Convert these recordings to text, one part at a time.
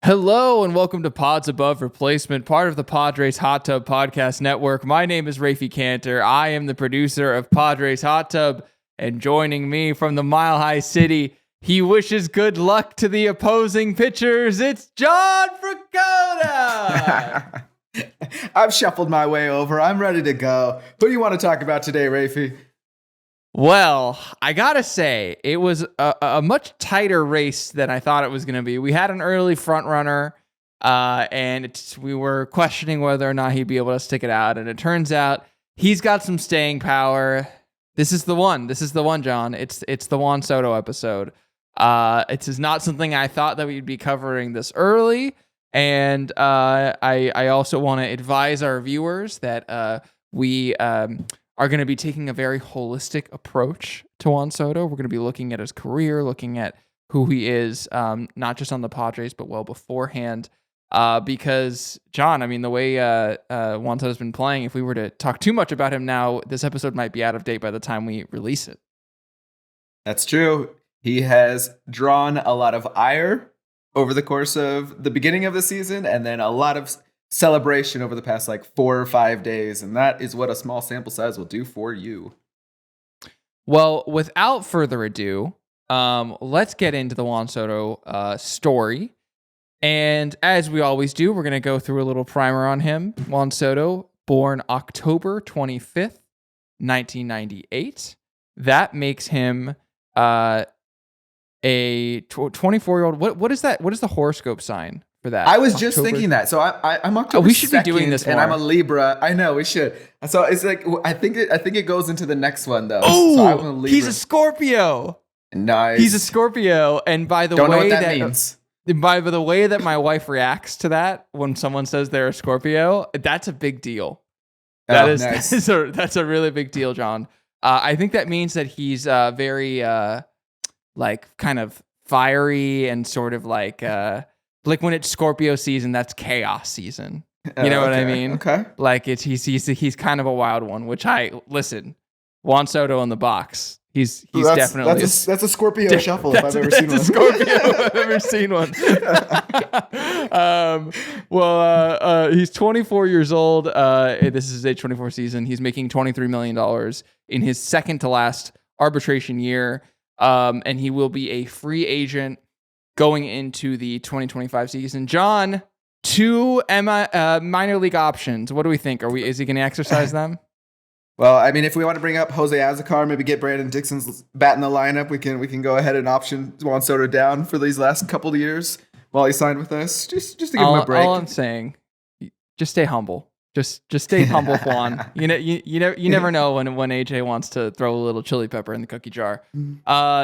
Hello and welcome to Pods Above Replacement, part of the Padres Hot Tub Podcast Network. My name is Raphie Cantor. I am the producer of Padres Hot Tub, and joining me from the Mile High City, he wishes good luck to the opposing pitchers. It's John Precoda! I've shuffled my way over. I'm ready to go. Who do you want to talk about today, Raphie? Well, I gotta say, it was a much tighter race than I thought it was going to be. We had an early front runner, and we were questioning whether or not he'd be able to stick it out. And it turns out he's got some staying power. This is the one. This is the one, John. It's the Juan Soto episode. It is not something I thought that we'd be covering this early. And I also want to advise our viewers that we are going to be taking a very holistic approach to Juan Soto. We're going to be looking at his career, looking at who he is, not just on the Padres, but well beforehand. Because, John, I mean, the way Juan Soto's been playing, if we were to talk too much about him now, this episode might be out of date by the time we release it. That's true. He has drawn a lot of ire over the course of the beginning of the season, and then a lot of celebration over the past 4 or 5 days, and that is what a small sample size will do for you. Well, without further ado, let's get into the Juan Soto story. And as we always do, we're going to go through a little primer on him. Juan Soto, born October 25th, 1998. That makes him a 24-year-old. What is that? What is the horoscope sign for that? I was just thinking that. So I'm October. We should be doing this more. And I'm a Libra. I know we should. So it's I think it goes into the next one though. Oh, so I'm a Libra. He's a Scorpio. Nice. He's a Scorpio, and by the Don't way know what that means. By the way that my wife reacts to that when someone says they're a Scorpio, that's a big deal. Nice. That's a really big deal, John. I think that means that he's very kind of fiery and sort of like when it's Scorpio season, that's chaos season. You know what I mean? Okay. Like he's kind of a wild one. Which Juan Soto in the box. He's definitely that's a Scorpio shuffle if I've ever seen one. That's a Scorpio if I've ever seen one. He's 24 years old. This is his age 24 season. He's making $23 million in his second to last arbitration year. And he will be a free agent going into the 2025 season. John, two minor league options. What do we think? Is he going to exercise them? Well, I mean, if we want to bring up Jose Azocar, maybe get Brandon Dixon's bat in the lineup, we can go ahead and option Juan Soto down for these last couple of years while he signed with us, just to give him a break. All I'm saying, just stay humble. Just stay humble, Juan. You never know when AJ wants to throw a little chili pepper in the cookie jar.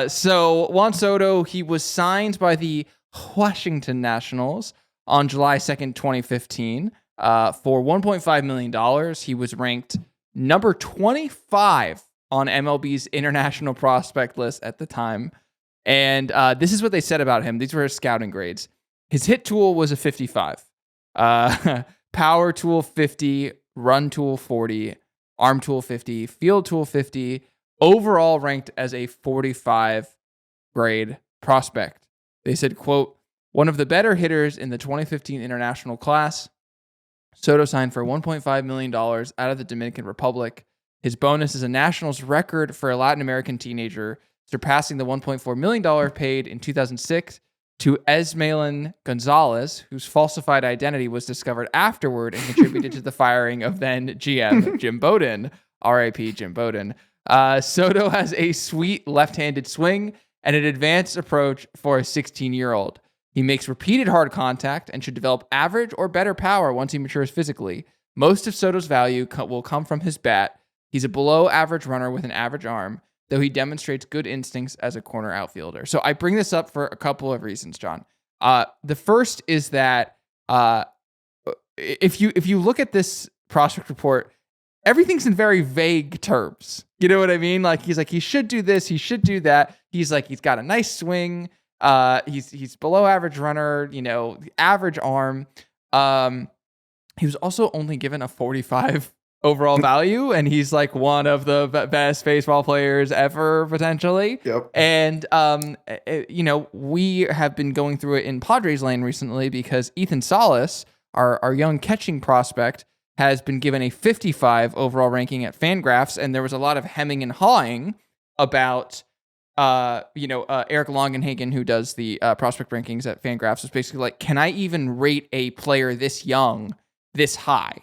So Juan Soto, he was signed by the Washington Nationals on July 2nd, 2015, for $1.5 million. He was ranked number 25 on MLB's international prospect list at the time. And this is what they said about him. These were his scouting grades. His hit tool was a 55. Power tool 50, run tool 40, arm tool 50, field tool 50, overall ranked as a 45 grade prospect. They said, quote, one of the better hitters in the 2015 international class. Soto signed for $1.5 million out of the Dominican Republic. His bonus is a Nationals record for a Latin American teenager, surpassing the $1.4 million paid in 2006 to Esmaelan Gonzalez, whose falsified identity was discovered afterward and contributed to the firing of then GM Jim Bowden, R.I.P. Jim Bowden. Soto has a sweet left-handed swing and an advanced approach for a 16-year-old. He makes repeated hard contact and should develop average or better power once he matures physically. Most of Soto's value will come from his bat. He's a below-average runner with an average arm, though he demonstrates good instincts as a corner outfielder. So I bring this up for a couple of reasons, John. The first is that if you look at this prospect report, everything's in very vague terms. You know what I mean? He's like, he should do this, he should do that. He's like, he's got a nice swing. He's below average runner, average arm. He was also only given a 45 overall value, and he's like one of the best baseball players ever potentially. Yep. And we have been going through it in Padres lane recently because Ethan Salas, our young catching prospect, has been given a 55 overall ranking at Fangraphs, and there was a lot of hemming and hawing about Eric Longenhagen, who does the prospect rankings at Fangraphs, was basically like, can I even rate a player this young this high?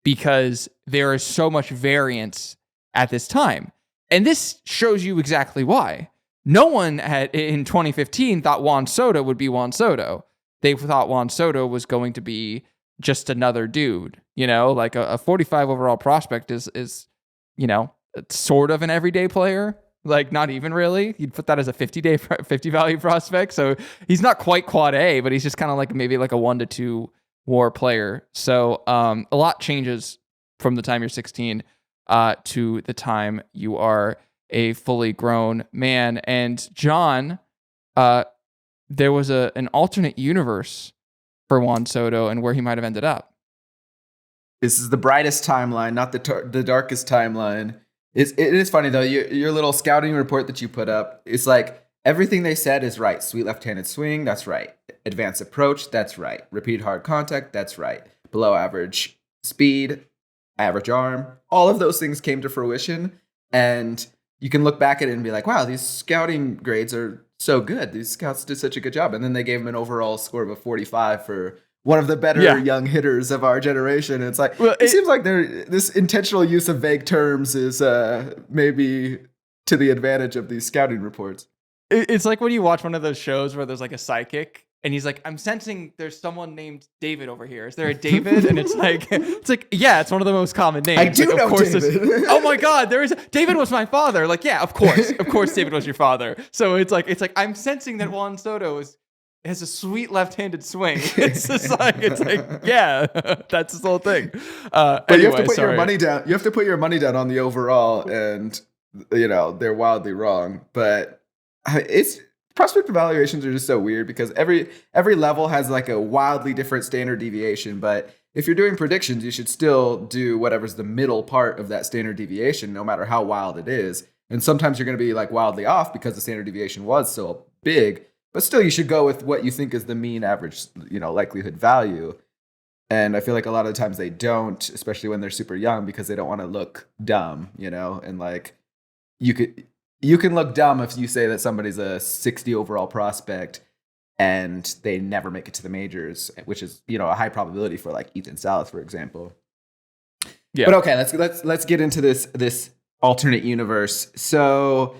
Because there is so much variance at this time. And this shows you exactly why. No one had in 2015 thought Juan Soto would be Juan Soto. They thought Juan Soto was going to be just another dude, like a 45 overall prospect is sort of an everyday player. Like, not even really. You'd put that as a 50 value prospect. So he's not quite quad A, but he's just kind of like maybe like a 1 to 2 WAR player. So a lot changes from the time you're 16 to the time you are a fully grown man. And John, there was an alternate universe for Juan Soto and where he might have ended up. This is the brightest timeline, not the darkest timeline. It is funny though. Your little scouting report that you put up, it's like everything they said is right. Sweet left-handed swing, that's right. Advanced approach, that's right. Repeat hard contact, that's right. Below average speed, average arm, all of those things came to fruition. And you can look back at it and be like, wow, these scouting grades are so good. These scouts did such a good job. And then they gave him an overall score of a 45 for one of the better young hitters of our generation. And it's like, it seems like this intentional use of vague terms is maybe to the advantage of these scouting reports. It's like when you watch one of those shows where there's like a psychic and he's like, I'm sensing there's someone named David over here. Is there a David? And it's like, yeah, it's one of the most common names. I do like, know of course David. Oh my God, David was my father. Like, yeah, of course David was your father. So it's like I'm sensing that Juan Soto has a sweet left-handed swing. It's like, yeah, that's the whole thing. But anyway, you have to put your money down. You have to put your money down on the overall, and they're wildly wrong. But it's prospect evaluations are just so weird because every level has like a wildly different standard deviation. But if you're doing predictions, you should still do whatever's the middle part of that standard deviation, no matter how wild it is. And sometimes you're going to be like wildly off because the standard deviation was so big. But still, you should go with what you think is the mean average, likelihood value. And I feel like a lot of times they don't, especially when they're super young, because they don't want to look dumb, And like, you can look dumb if you say that somebody's a 60 overall prospect and they never make it to the majors, which is a high probability for like Ethan Salas, for example. Yeah. But okay, let's get into this alternate universe. So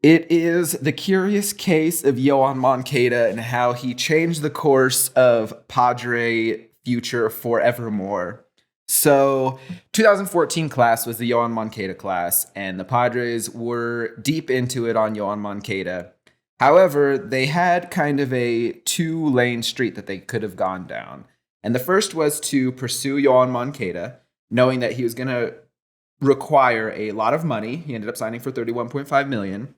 it is the curious case of Yoan Moncada and how he changed the course of Padre future forevermore. So 2014 class was the Yoan Moncada class, and the Padres were deep into it on Yoan Moncada. However, they had kind of a 2-lane street that they could have gone down. And the first was to pursue Yoan Moncada, knowing that he was going to require a lot of money. He ended up signing for $31.5 million.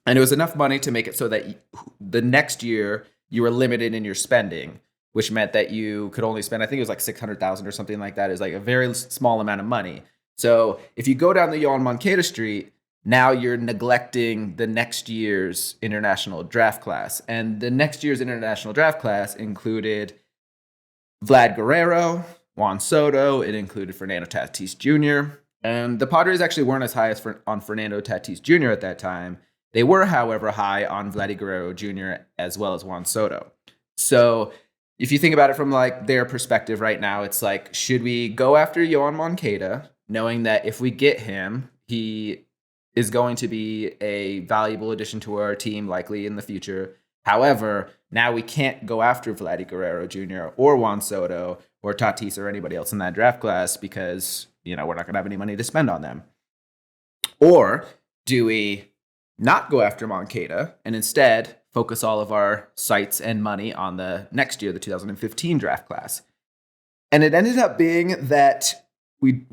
And it was enough money to make it so that the next year you were limited in your spending, which meant that you could only spend, I think it was like $600,000 or something like that. Is like a very small amount of money. So if you go down the Yoan Moncada street, now you're neglecting the next year's international draft class. And the next year's international draft class included Vlad Guerrero, Juan Soto. It included Fernando Tatis Jr. And the Padres actually weren't as high on Fernando Tatis Jr. at that time. They were, however, high on Vladdy Guerrero Jr. as well as Juan Soto. So if you think about it from like their perspective right now, it's like, should we go after Yoan Moncada, knowing that if we get him, he is going to be a valuable addition to our team likely in the future. However, now we can't go after Vladdy Guerrero Jr. or Juan Soto or Tatis or anybody else in that draft class because, we're not going to have any money to spend on them. Or do we not go after Moncada and instead focus all of our sights and money on the next year, the 2015 draft class? And it ended up being that we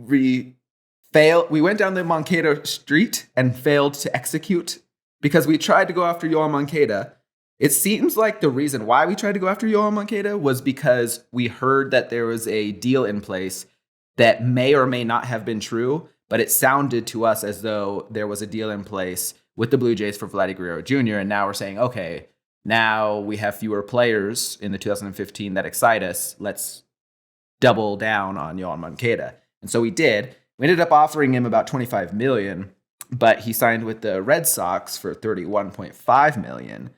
went down the Moncada street and failed to execute because we tried to go after Yoan Moncada. It seems like the reason why we tried to go after Yoan Moncada was because we heard that there was a deal in place that may or may not have been true, but it sounded to us as though there was a deal in place with the Blue Jays for Vladdy Guerrero Jr. And now we're saying, okay, now we have fewer players in the 2015 that excite us. Let's double down on Yoan Moncada. And so we did. We ended up offering him about $25 million, but he signed with the Red Sox for $31.5 million.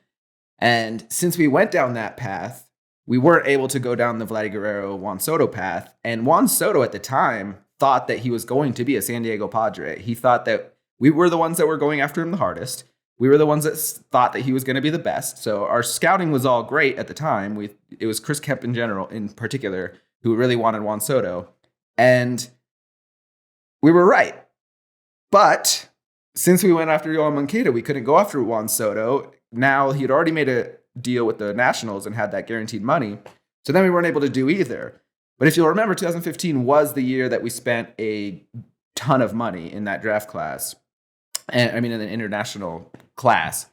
And since we went down that path, we weren't able to go down the Vladdy Guerrero Juan Soto path. And Juan Soto at the time thought that he was going to be a San Diego Padre. He thought that we were the ones that were going after him the hardest. We were the ones that thought that he was going to be the best. So our scouting was all great at the time. It was Chris Kemp in particular, who really wanted Juan Soto. And we were right. But since we went after Yoan Moncada, we couldn't go after Juan Soto. Now he'd already made a deal with the Nationals and had that guaranteed money. So then we weren't able to do either. But if you'll remember, 2015 was the year that we spent a ton of money in that draft class. And I mean, in an international class.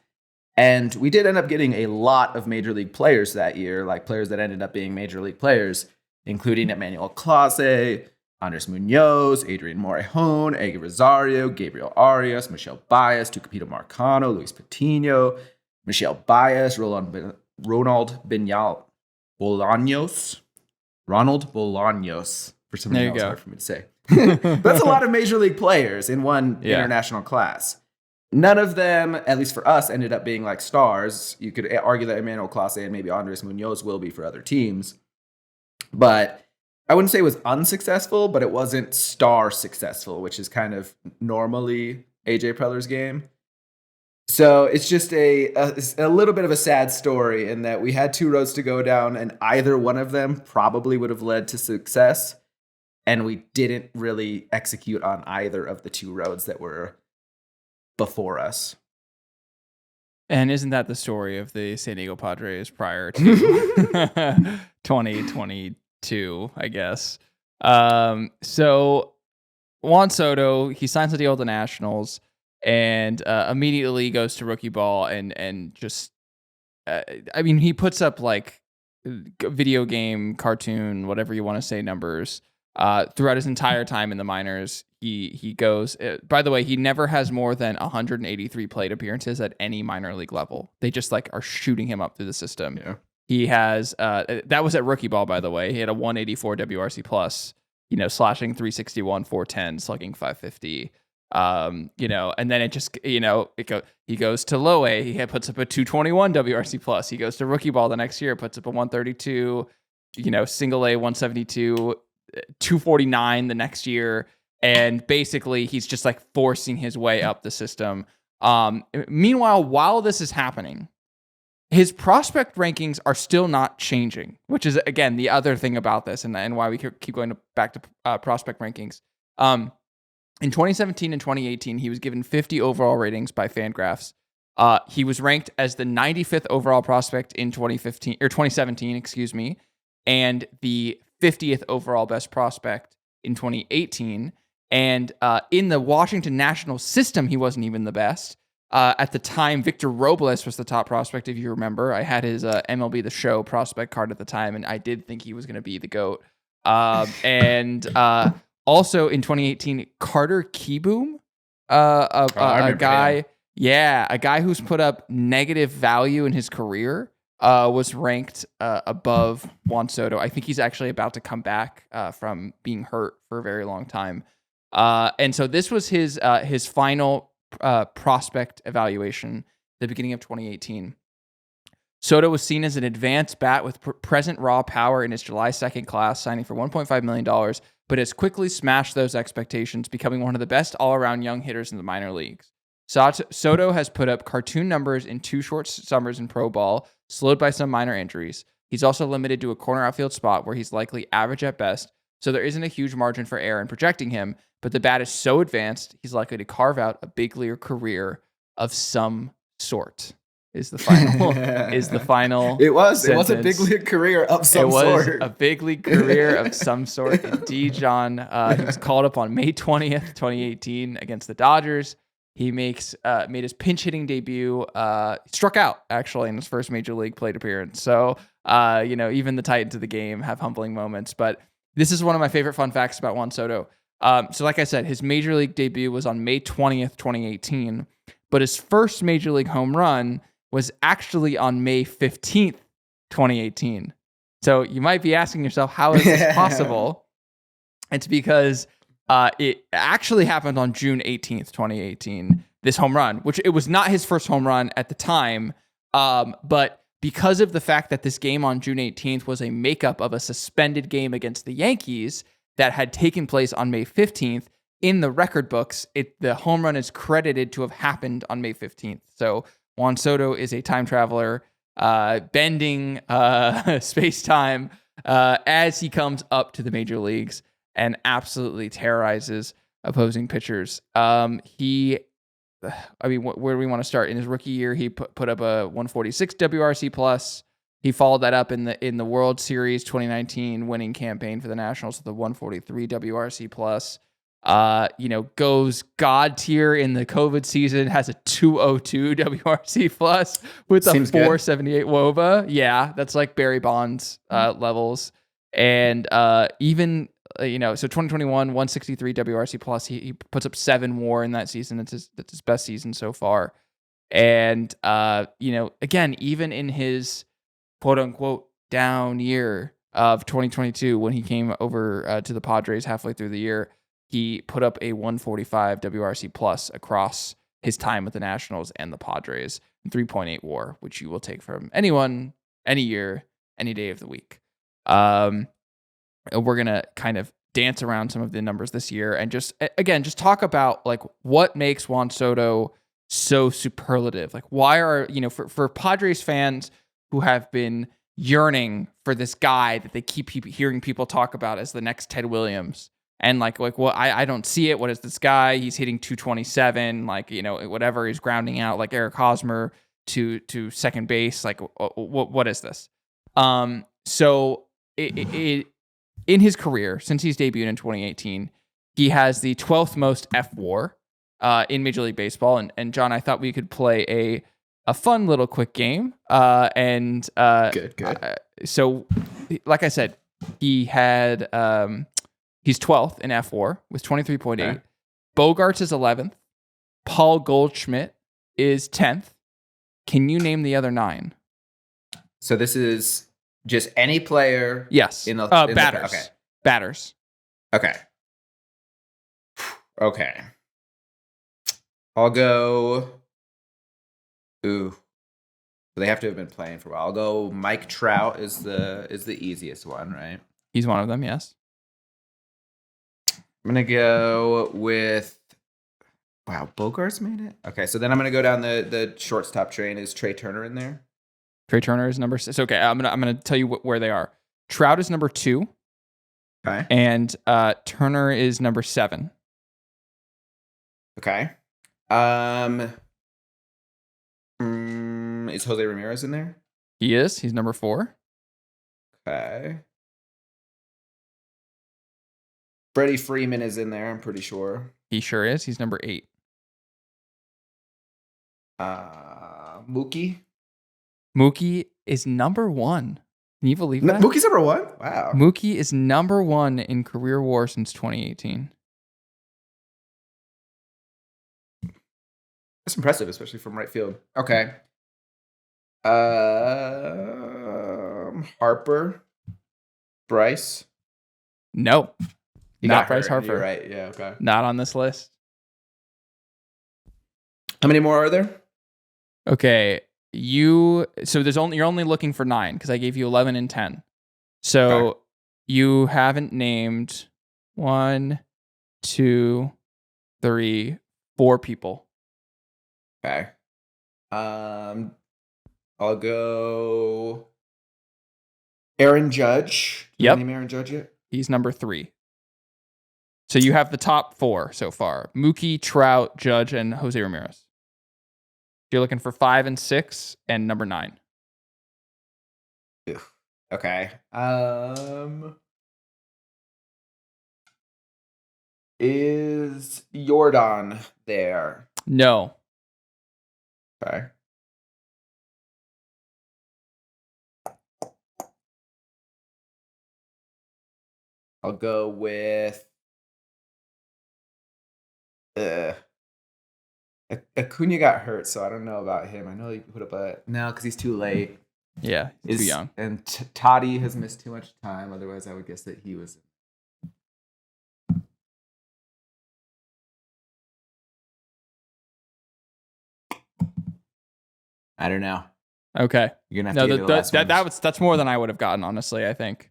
And we did end up getting a lot of major league players that year, like players that ended up being major league players, including Emmanuel Clase, Andres Munoz, Adrian Morejon, Eggy Rosario, Gabriel Arias, Michelle Baez, Tucapito Marcano, Luis Patino, Michelle Baez, Ronald Bolaños. For some reason, it's hard for me to say. But that's a lot of major league players in one international class. None of them, at least for us, ended up being like stars. You could argue that Emmanuel Clase and maybe Andres Munoz will be for other teams. But I wouldn't say it was unsuccessful, but it wasn't star successful, which is kind of normally AJ Preller's game. So it's just a little bit of a sad story in that we had two roads to go down, and either one of them probably would have led to success. And we didn't really execute on either of the two roads that were before us. And isn't that the story of the San Diego Padres prior to 2022, I guess? So Juan Soto, he signs a deal with the Nationals and immediately goes to rookie ball and just, I mean, he puts up like video game, cartoon, whatever you want to say, numbers throughout his entire time in the minors. He goes, by the way, he never has more than 183 plate appearances at any minor league level. They just like are shooting him up through the system. Yeah. He has, that was at rookie ball, by the way. He had a 184 WRC plus, slashing 361, 410, slugging 550. And then it just, he goes to low A. He puts up a 221 WRC plus. He goes to rookie ball the next year, puts up a 132, single A 172, 249 the next year. And basically he's just like forcing his way up the system. Meanwhile, while this is happening, his prospect rankings are still not changing, which is, again, the other thing about this and why we keep going back to prospect rankings. In 2017 and 2018, he was given 50 overall ratings by Fangraphs. He was ranked as the 95th overall prospect in 2017, and the 50th overall best prospect in 2018. And in the Washington National system, he wasn't even the best. At the time, Victor Robles was the top prospect, if you remember. I had his MLB The Show prospect card at the time, and I did think he was going to be the GOAT. And also in 2018, Carter Kieboom, a guy who's put up negative value in his career, was ranked above Juan Soto. I think he's actually about to come back from being hurt for a very long time. And so this was his final prospect evaluation, the beginning of 2018. Soto was seen as an advanced bat with present raw power in his July 2nd class, signing for $1.5 million, but has quickly smashed those expectations, becoming one of the best all-around young hitters in the minor leagues. Soto has put up cartoon numbers in 2 short summers in pro ball, slowed by some minor injuries. He's also limited to a corner outfield spot where he's likely average at best, so there isn't a huge margin for error in projecting him, but the bat is so advanced, he's likely to carve out a big league career of some sort. Is the final It was a big league career of some sort. It was a big league career of some sort. Indeed, John. He was called up on May 20th, 2018 against the Dodgers. He made his pinch hitting debut, struck out actually in his first major league plate appearance. So, even the Titans of the game have humbling moments, but This is one of my favorite fun facts about Juan Soto. So like I said, his major league debut was on May 20th, 2018, but his first major league home run was actually on May 15th, 2018. So you might be asking yourself, how is this possible? It's because it actually happened on June 18th, 2018, this home run, which it was not his first home run at the time, but because of the fact that this game on June 18th was a makeup of a suspended game against the Yankees that had taken place on May 15th, in the record books, the home run is credited to have happened on May 15th. So Juan Soto is a time traveler, bending space-time as he comes up to the major leagues and absolutely terrorizes opposing pitchers. Where do we want to start? In his rookie year, he put up a 146 WRC plus. He followed that up in the World Series 2019 winning campaign for the Nationals with a 143 WRC plus. Goes God tier in the COVID season, has a 202 WRC plus with a 478 WOBA. Yeah, that's like Barry Bonds levels. And even so 2021 163 WRC plus. He puts up 7 WAR in that season. That's his best season so far. And again, even in his quote unquote down year of 2022, when he came over to the Padres halfway through the year, he put up a 145 WRC plus across his time with the Nationals and the Padres, and 3.8 WAR, which you will take from anyone, any year, any day of the week. We're gonna kind of dance around some of the numbers this year and just talk about like what makes Juan Soto so superlative. Like, why are for Padres fans who have been yearning for this guy that they keep hearing people talk about as the next Ted Williams, and like what I don't see it. What is this guy? He's hitting 227, whatever. He's grounding out like Eric Hosmer to second base. Like, what is this? So in his career, since he's debuted in 2018, he has the 12th most FWAR in Major League Baseball. And John, I thought we could play a fun little quick game. Good. So, like I said, he had he's 12th in FWAR with 23.8. Okay. Bogarts is 11th. Paul Goldschmidt is 10th. Can you name the other 9? So this is just any player. Yes. In batters. Okay. Batters. Okay. I'll go. Ooh. They have to have been playing for a while. I'll go. Mike Trout is the easiest one, right? He's one of them. Yes. I'm gonna go with. Wow, Bogarts made it. Okay, so then I'm gonna go down the shortstop train. Is Trey Turner in there? Trey Turner is number 6. Okay, I'm gonna tell you where they are. Trout is number 2. Okay. And Turner is number 7. Okay. Is Jose Ramirez in there? He is. He's number 4. Okay. Freddie Freeman is in there, I'm pretty sure. He sure is. He's number 8. Mookie is number 1. Can you believe that? Mookie's number 1? Wow. Mookie is number 1 in career WAR since 2018. That's impressive, especially from right field. Okay. Harper. Bryce. No. Not Bryce Harper. You're right. Yeah, okay. Not on this list. How many more are there? Okay. You're only looking for 9 because I gave you 11 and 10. So okay. You haven't named 1, 2, 3, 4 people. Okay. I'll go Aaron Judge. Yep. Name Aaron Judge yet? He's number 3. So you have the top 4 so far: Mookie, Trout, Judge, and Jose Ramirez. You're looking for 5 and 6 and number 9. Okay. Is Jordan there? No. Okay. I'll go with Acuna got hurt, so I don't know about him. I know he put up no, because he's too late. Yeah, he's too young. And Toddy has missed too much time. Otherwise, I would guess that he was. I don't know. Okay. You're gonna have to get the last that's more than I would have gotten, honestly, I think.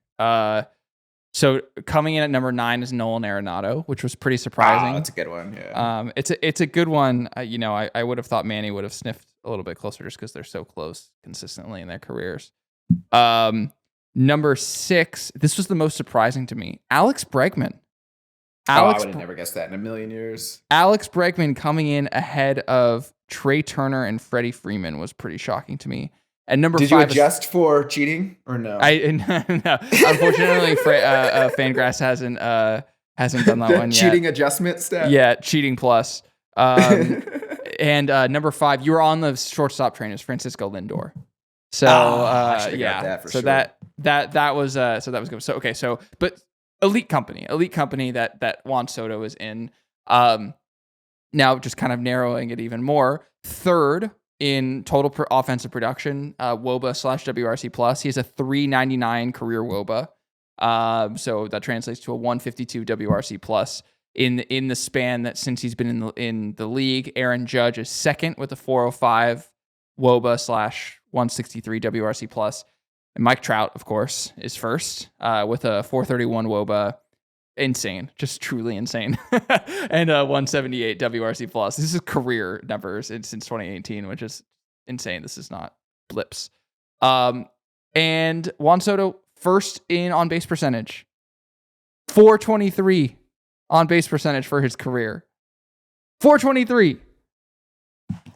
So coming in at number 9 is Nolan Arenado, which was pretty surprising. That's a good one. Yeah. It's a good one. I would have thought Manny would have sniffed a little bit closer just because they're so close consistently in their careers. Number 6, this was the most surprising to me. Alex Bregman. I would have never guessed that in a million years. Alex Bregman coming in ahead of Trey Turner and Freddie Freeman was pretty shocking to me. And number 5. Did you adjust for cheating or no? No. Unfortunately, Fangraphs hasn't done that one yet. Cheating adjustment stat. Yeah, cheating plus. And number 5, you were on the shortstop train as Francisco Lindor. So yeah, that for so sure. that was good. So okay, but elite company that Juan Soto is in. Now just kind of narrowing it even more. 3rd in total offensive production, WOBA/WRC plus. He has a 399 career WOBA. So that translates to a 152 WRC plus in the span that since he's been in the league. Aaron Judge is 2nd with a 405 WOBA/163 WRC plus. And Mike Trout, of course, is 1st with a 431 WOBA. Insane, just truly insane. And 178 WRC plus. This is career numbers since 2018, which is insane. This is not blips. And Juan Soto 1st in on base percentage, 423 on base percentage for his career. 423.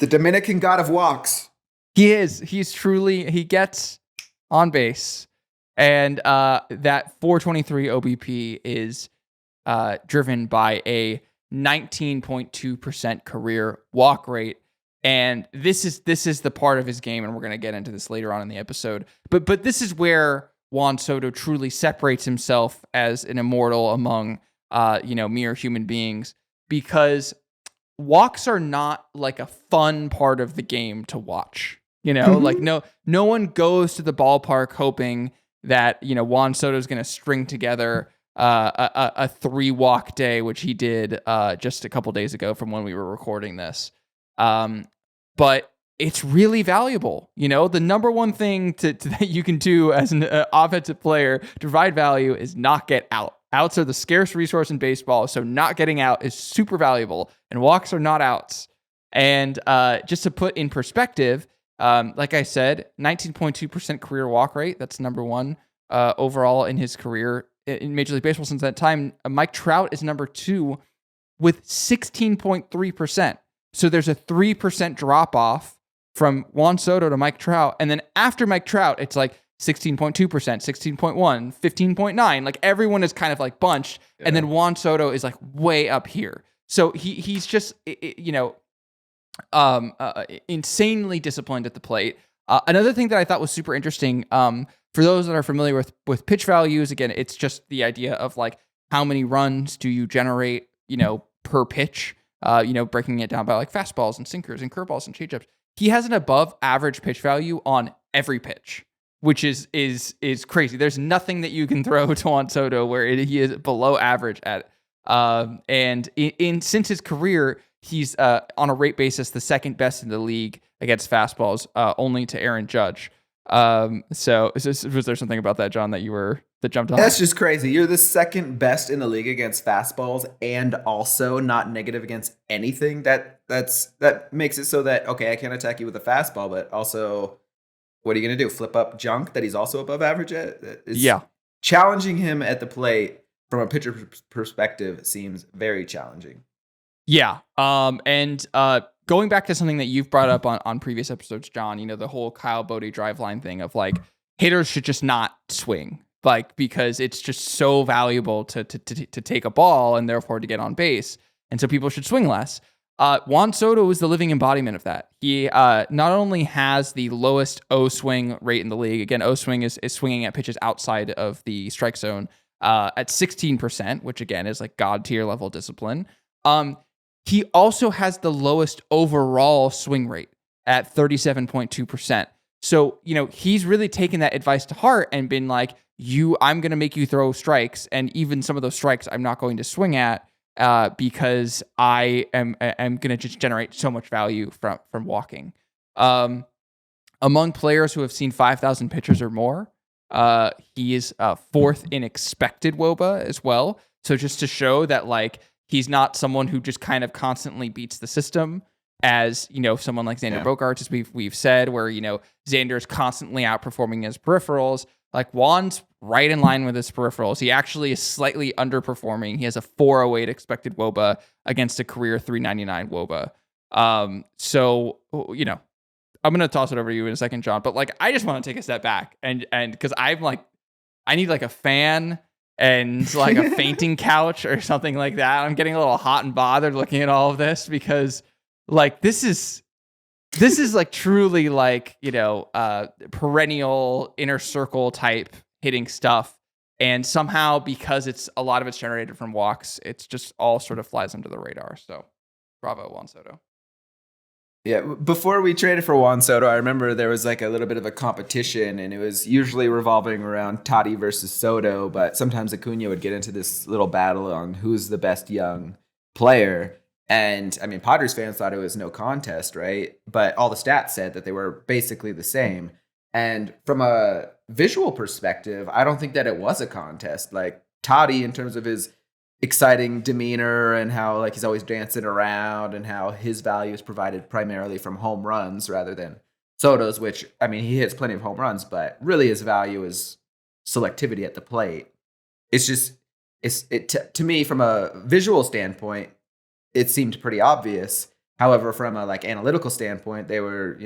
The Dominican god of walks. He is. He gets on base. And that 423 OBP is driven by a 19.2% career walk rate. And this is the part of his game, and we're going to get into this later on in the episode. But this is where Juan Soto truly separates himself as an immortal among mere human beings, because walks are not like a fun part of the game to watch. Like no one goes to the ballpark hoping that Juan Soto is going to string together a 3-walk day, which he did just a couple days ago from when we were recording this. But it's really valuable. The number one thing that you can do as an offensive player to provide value is not get out. Outs are the scarce resource in baseball, so not getting out is super valuable, and walks are not outs. And just to put in perspective, like I said, 19.2% career walk rate. That's number 1 overall in his career in Major League Baseball since that time. Mike Trout is number 2 with 16.3%. So there's a 3% drop off from Juan Soto to Mike Trout. And then after Mike Trout, it's like 16.2%, 16.1, 15.9. Like everyone is kind of like bunched. Yeah. And then Juan Soto is like way up here. So he's just, insanely disciplined at the plate. Another thing that I thought was super interesting, for those that are familiar with pitch values, again, it's just the idea of like how many runs do you generate, per pitch, breaking it down by like fastballs and sinkers and curveballs and changeups. He has an above average pitch value on every pitch, which is crazy. There's nothing that you can throw to Juan Soto where he is below average at. And since his career, he's on a rate basis the 2nd best in the league against fastballs, only to Aaron Judge. So was there something about that, John, that jumped on? That's just crazy. You're the 2nd best in the league against fastballs, and also not negative against anything. That makes it so that, okay, I can't attack you with a fastball, but also, what are you going to do? Flip up junk that he's also above average at? Yeah. Challenging him at the plate from a pitcher perspective seems very challenging. Yeah. And going back to something that you've brought up on previous episodes, John, the whole Kyle Bodie drive line thing of like hitters should just not swing, like, because it's just so valuable to take a ball and therefore to get on base. And so people should swing less. Juan Soto is the living embodiment of that. He not only has the lowest O swing rate in the league. Again, O swing is swinging at pitches outside of the strike zone. at 16%, which again is like god tier level discipline. He also has the lowest overall swing rate at 37.2%. So, he's really taken that advice to heart and been like, I'm going to make you throw strikes. And even some of those strikes I'm not going to swing at because I am going to just generate so much value from walking. Among players who have seen 5,000 pitches or more, he is fourth in expected WOBA as well. So just to show that like he's not someone who just kind of constantly beats the system, as someone like Xander Bogaerts, as we've said, where Xander is constantly outperforming his peripherals. Like Juan's right in line with his peripherals. He actually is slightly underperforming. He has a 408 expected WOBA against a career 399 WOBA. So I'm gonna toss it over to you in a second, John. But like, I just want to take a step back and because I'm like, I need like a fan and like a fainting couch or something like that. I'm getting a little hot and bothered looking at all of this because like this is like truly like perennial inner circle type hitting stuff, and somehow because a lot of it's generated from walks, it's just all sort of flies under the radar. So bravo, Juan Soto. Yeah, before we traded for Juan Soto, I remember there was like a little bit of a competition, and it was usually revolving around Tati versus Soto, but sometimes Acuna would get into this little battle on who's the best young player. And I mean, Padres fans thought it was no contest, right? But all the stats said that they were basically the same. And from a visual perspective, I don't think that it was a contest. Like Tati, in terms of his exciting demeanor and how like he's always dancing around and how his value is provided primarily from home runs rather than Soto's, which, I mean, he hits plenty of home runs, but really his value is selectivity at the plate. It's just, to me, from a visual standpoint, it seemed pretty obvious. However, from a like analytical standpoint, they were,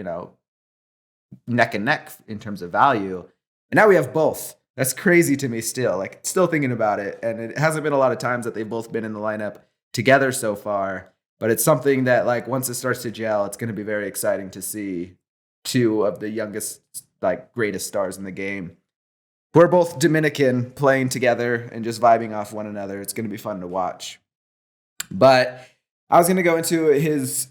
neck and neck in terms of value. And now we have both. That's crazy to me still, like still thinking about it. And it hasn't been a lot of times that they've both been in the lineup together so far, but it's something that like once it starts to gel, it's going to be very exciting to see two of the youngest, like greatest stars in the game. We're both Dominican playing together and just vibing off one another. It's going to be fun to watch. But I was going to go into his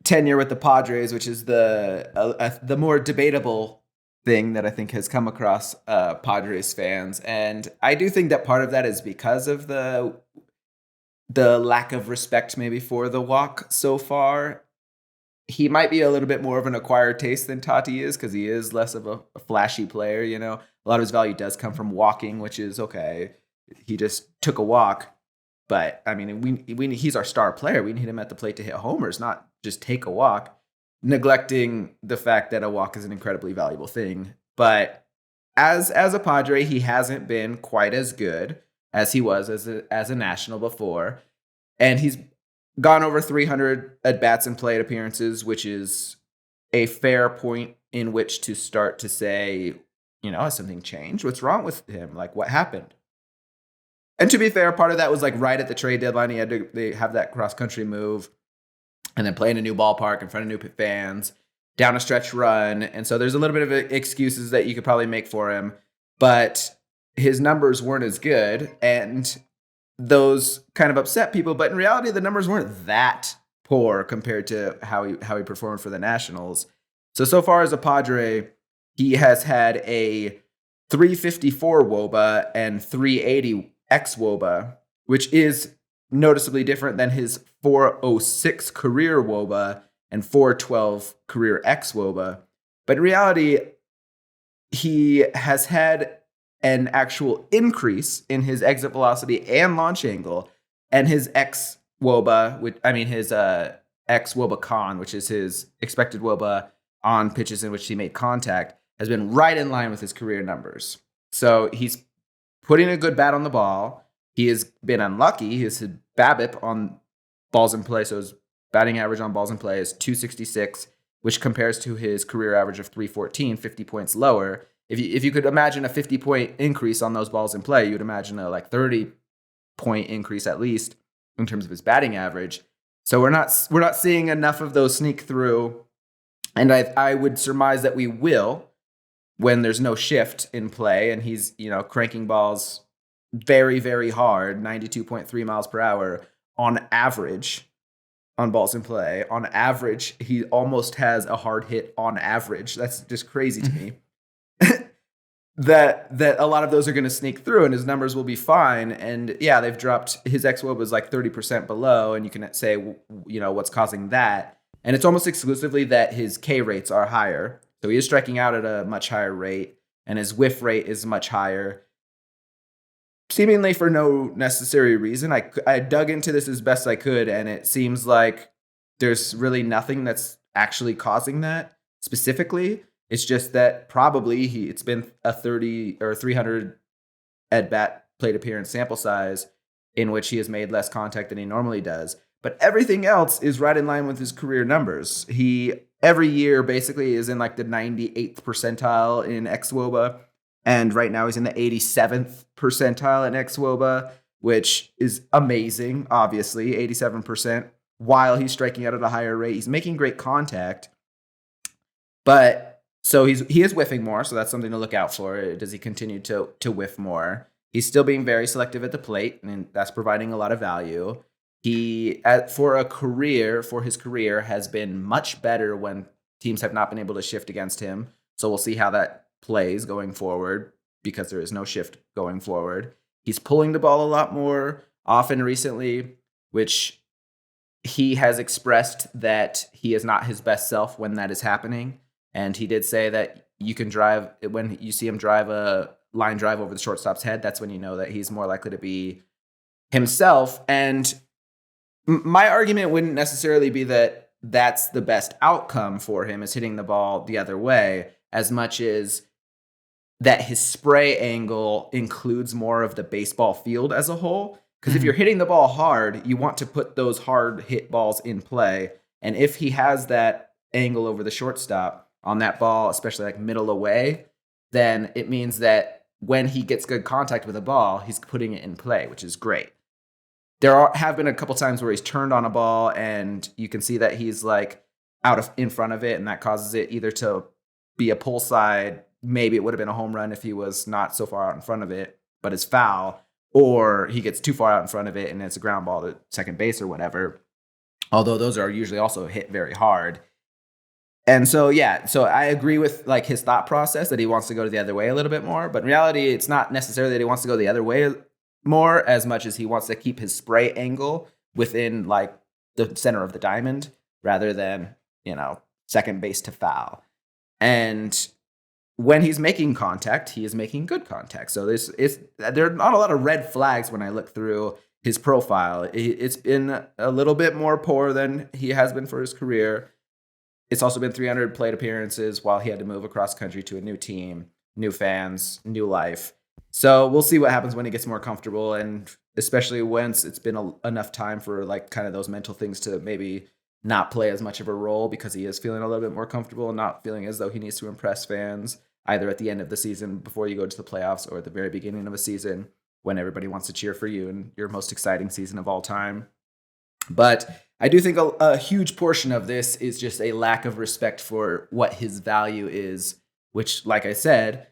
tenure with the Padres, which is the more debatable thing that I think has come across Padres fans. And I do think that part of that is because of the lack of respect maybe for the walk so far. He might be a little bit more of an acquired taste than Tati is because he is less of a flashy player. A lot of his value does come from walking, which is okay. He just took a walk. But I mean, he's our star player. We need him at the plate to hit homers, not just take a walk, neglecting the fact that a walk is an incredibly valuable thing. But as a Padre, he hasn't been quite as good as he was as a national before. And he's gone over 300 at-bats and plate appearances, which is a fair point in which to start to say, has something changed? What's wrong with him? Like, what happened? And to be fair, part of that was like right at the trade deadline. He had to have that cross-country move and then play in a new ballpark in front of new fans, down a stretch run. And so there's a little bit of excuses that you could probably make for him. But his numbers weren't as good, and those kind of upset people. But in reality, the numbers weren't that poor compared to how he performed for the Nationals. So far as a Padre, he has had a 354 WOBA and 380 xWOBA, which is noticeably different than his 406 career WOBA and 412 career xWOBA. But in reality, he has had an actual increase in his exit velocity and launch angle, and his xWOBA, his xWOBA con, which is his expected WOBA on pitches in which he made contact, has been right in line with his career numbers. So he's putting a good bat on the ball. He has been unlucky. His BABIP on balls in play, so his batting average on balls in play is 266, which compares to his career average of 314, 50 points lower. If you could imagine a 50-point increase on those balls in play, you would imagine a 30-point increase at least in terms of his batting average. So we're not seeing enough of those sneak through, and I would surmise that we will when there's no shift in play and he's cranking balls very, very hard, 92.3 miles per hour on average on balls in play. On average, he almost has a hard hit on average. That's just crazy to me. that a lot of those are going to sneak through and his numbers will be fine. And yeah, they've dropped, his xWOB was like 30% below, and you can say, you know, what's causing that. And it's almost exclusively that his K rates are higher. So he is striking out at a much higher rate, and his whiff rate is much higher, seemingly for no necessary reason. I dug into this as best I could, and it seems like there's really nothing that's actually causing that specifically. It's just that probably it's been a 30 or 300 at-bat plate appearance sample size in which he has made less contact than he normally does. But everything else is right in line with his career numbers. He, every year, basically is in like the 98th percentile in xWOBA. And right now he's in the 87th percentile in xWOBA, which is amazing, obviously, 87%, while he's striking out at a higher rate. He's making great contact. But so he is whiffing more, so that's something to look out for. Does he continue to whiff more? He's still being very selective at the plate, and that's providing a lot of value. He, for his career, has been much better when teams have not been able to shift against him. So we'll see how that plays going forward, because there is no shift going forward. He's pulling the ball a lot more often recently, which he has expressed that he is not his best self when that is happening. And he did say that you can drive, when you see him drive a line drive over the shortstop's head, that's when you know that he's more likely to be himself. And my argument wouldn't necessarily be that that's the best outcome for him, is hitting the ball the other way, as much as that his spray angle includes more of the baseball field as a whole. Because if you're hitting the ball hard, you want to put those hard hit balls in play. And if he has that angle over the shortstop on that ball, especially like middle away, then it means that when he gets good contact with a ball, he's putting it in play, which is great. There have been a couple times where he's turned on a ball and you can see that he's like in front of it, and that causes it either to be a pull side. Maybe it would have been a home run if he was not so far out in front of it, but it's foul, or he gets too far out in front of it and it's a ground ball to second base or whatever. Although those are usually also hit very hard. And so, yeah, so I agree with like his thought process that he wants to go to the other way a little bit more. But in reality, it's not necessarily that he wants to go the other way more as much as he wants to keep his spray angle within like the center of the diamond rather than, you know, second base to foul. And when he's making contact, he is making good contact. So there are not a lot of red flags when I look through his profile. It's been a little bit more poor than he has been for his career. It's also been 300 plate appearances while he had to move across country to a new team, new fans, new life. So we'll see what happens when he gets more comfortable, and especially once it's been enough time for like kind of those mental things to maybe not play as much of a role, because he is feeling a little bit more comfortable and not feeling as though he needs to impress fans either at the end of the season before you go to the playoffs or at the very beginning of a season when everybody wants to cheer for you in your most exciting season of all time. But I do think a huge portion of this is just a lack of respect for what his value is, which, like I said,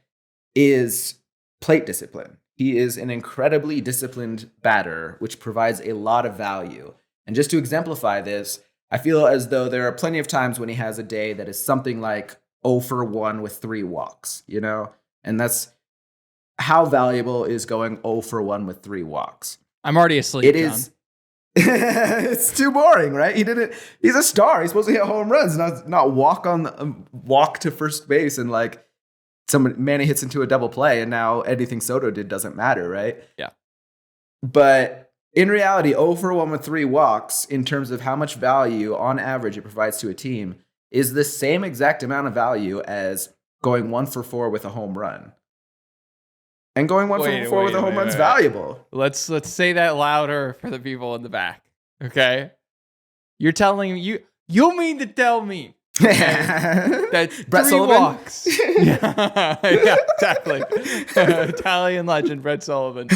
is plate discipline. He is an incredibly disciplined batter, which provides a lot of value. And just to exemplify this, I feel as though there are plenty of times when he has a day that is something like 0 for 1 with 3 walks, you know? And that's how valuable is going 0 for 1 with 3 walks. I'm already asleep, It John. is. It's too boring, right? He's a star. He's supposed to hit home runs, not walk to first base and like Manny hits into a double play, and now anything Soto did doesn't matter, right? Yeah. But in reality, 0 for 1 with 3 walks, in terms of how much value on average it provides to a team, is the same exact amount of value as going 1 for 4 with a home run. And going 1 for 4 with a home run's valuable. Let's say that louder for the people in the back. Okay? You're telling me you mean to tell me that Brett 3 Sullivan? walks. yeah, exactly. Italian legend Brett Sullivan.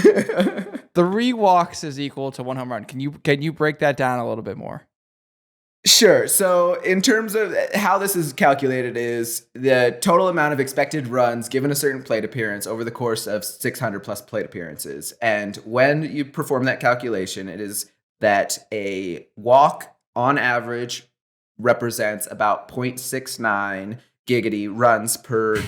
3 walks is equal to 1 home run. Can you break that down a little bit more? Sure. So, in terms of how this is calculated, is the total amount of expected runs given a certain plate appearance over the course of 600 plus plate appearances. And when you perform that calculation, it is that a walk on average represents about 0.69 giggity runs per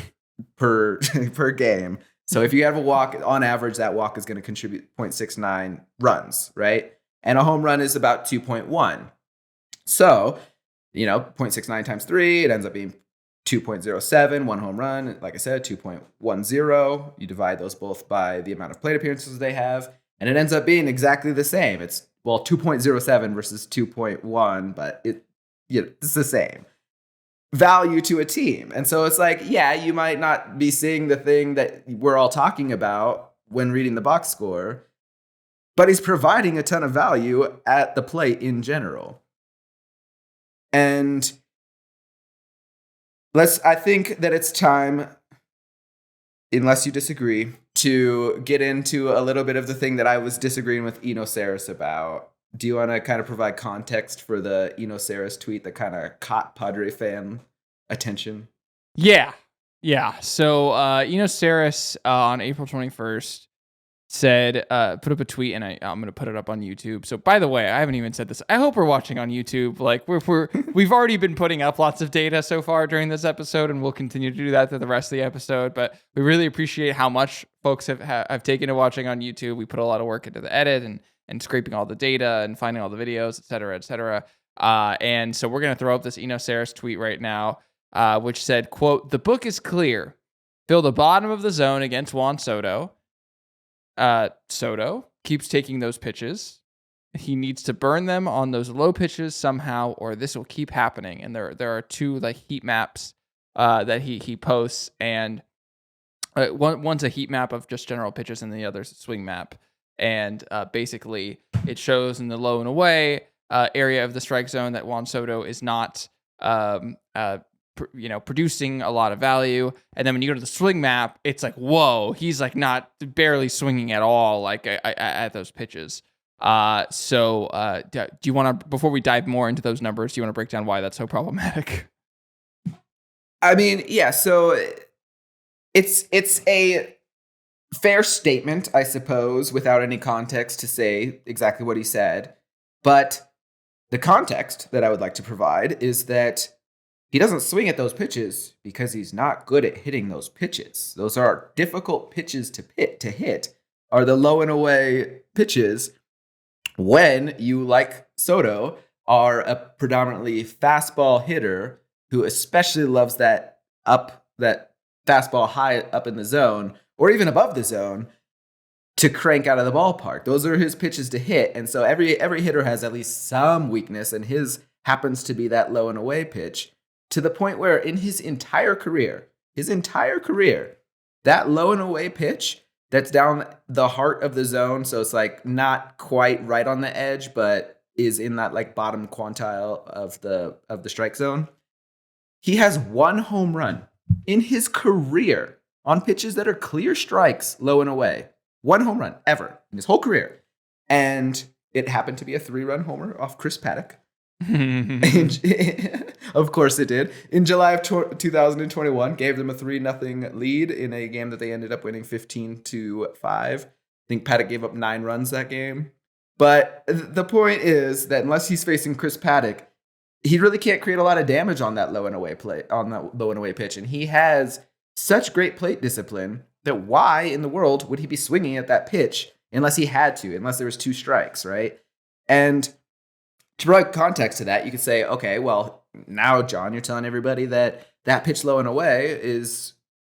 per game. So if you have a walk on average, that walk is going to contribute 0.69 runs, right? And a home run is about 2.1. So, 0.69 times 3, it ends up being 2.07, one home run. Like I said, 2.10. You divide those both by the amount of plate appearances they have, and it ends up being exactly the same. It's, 2.07 versus 2.1, but it's the same value to a team. And so it's like, yeah, you might not be seeing the thing that we're all talking about when reading the box score, but he's providing a ton of value at the plate in general. And I think that it's time, unless you disagree, to get into a little bit of the thing that I was disagreeing with Enoceris about. Do you want to kind of provide context for the Enoceris tweet that kind of caught Padre fan attention? Yeah. So Enoceris on April 21st said, put up a tweet, and I'm going to put it up on YouTube. So by the way, I haven't even said this. I hope we're watching on YouTube. Like we've already been putting up lots of data so far during this episode, and we'll continue to do that through the rest of the episode. But we really appreciate how much folks have taken to watching on YouTube. We put a lot of work into the edit and scraping all the data and finding all the videos, et cetera, et cetera. And so we're going to throw up this Enoceris tweet right now, which said, quote, "The book is clear. Fill the bottom of the zone against Juan Soto. Soto keeps taking those pitches. He needs to burn them on those low pitches somehow, or this will keep happening." And there are two like heat maps that he posts, and one's a heat map of just general pitches, and the other's a swing map. And basically, it shows in the low and away area of the strike zone that Juan Soto is not producing a lot of value. And then when you go to the swing map, it's like, whoa, he's like not barely swinging at all, like at those pitches. So do you want to, before we dive more into those numbers, do you want to break down why that's so problematic? I mean, yeah. So it's a fair statement, I suppose, without any context to say exactly what he said. But the context that I would like to provide is that he doesn't swing at those pitches because he's not good at hitting those pitches. Those are difficult pitches to hit, are the low and away pitches when you, like Soto, are a predominantly fastball hitter who especially loves that fastball high up in the zone or even above the zone to crank out of the ballpark. Those are his pitches to hit. And so every hitter has at least some weakness, and his happens to be that low and away pitch, to the point where in his entire career, that low and away pitch that's down the heart of the zone, so it's like not quite right on the edge, but is in that like bottom quintile of the strike zone. He has one home run in his career on pitches that are clear strikes, low and away. One home run ever in his whole career. And it happened to be a 3-run homer off Chris Paddock. Of course it did. In July of 2021, gave them a 3-0 lead in a game that they ended up winning 15-5. I think Paddock gave up 9 runs that game. But the point is that unless he's facing Chris Paddock, he really can't create a lot of damage on that low and away pitch. And he has such great plate discipline that why in the world would he be swinging at that pitch unless he had to, unless there was 2 strikes, right? And to provide context to that, you could say, okay, well, now, John, you're telling everybody that pitch low and away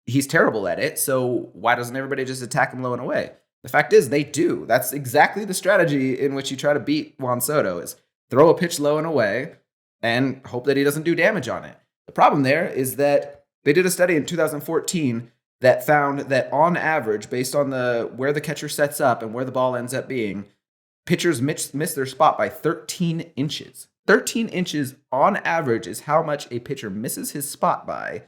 he's terrible at it, so why doesn't everybody just attack him low and away? The fact is, they do. That's exactly the strategy in which you try to beat Juan Soto, is throw a pitch low and away and hope that he doesn't do damage on it. The problem there is that they did a study in 2014 that found that on average, based on where the catcher sets up and where the ball ends up being, pitchers miss their spot by 13 inches. 13 inches on average is how much a pitcher misses his spot by.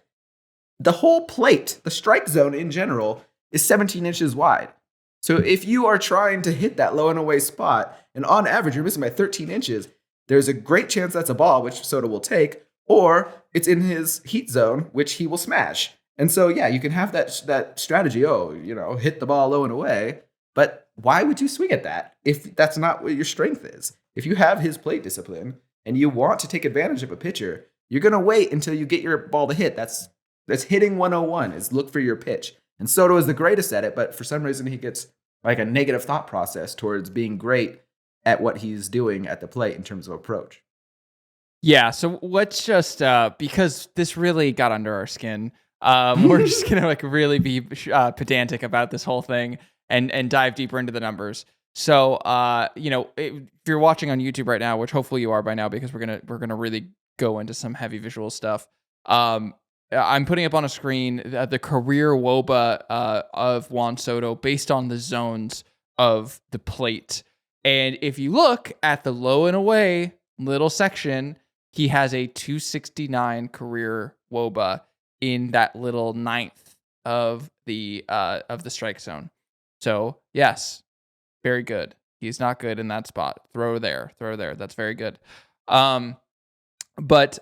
The whole plate, the strike zone in general, is 17 inches wide. So if you are trying to hit that low and away spot, and on average you're missing by 13 inches, there's a great chance that's a ball, which Soto will take, or it's in his heat zone, which he will smash. And so, yeah, you can have that strategy. Oh, hit the ball low and away. But why would you swing at that if that's not what your strength is? If you have his plate discipline and you want to take advantage of a pitcher, you're going to wait until you get your ball to hit. That's hitting 101 is look for your pitch. And Soto is the greatest at it, but for some reason he gets like a negative thought process towards being great at what he's doing at the plate in terms of approach. Yeah, so let's just, because this really got under our skin, we're just going to like really be pedantic about this whole thing and dive deeper into the numbers. So, if you're watching on YouTube right now, which hopefully you are by now, because we're gonna really go into some heavy visual stuff. I'm putting up on a screen the career WOBA of Juan Soto based on the zones of the plate. And if you look at the low and away little section, he has a 269 career WOBA in that little ninth of the strike zone. So yes, very good. He's not good in that spot. Throw there. That's very good. But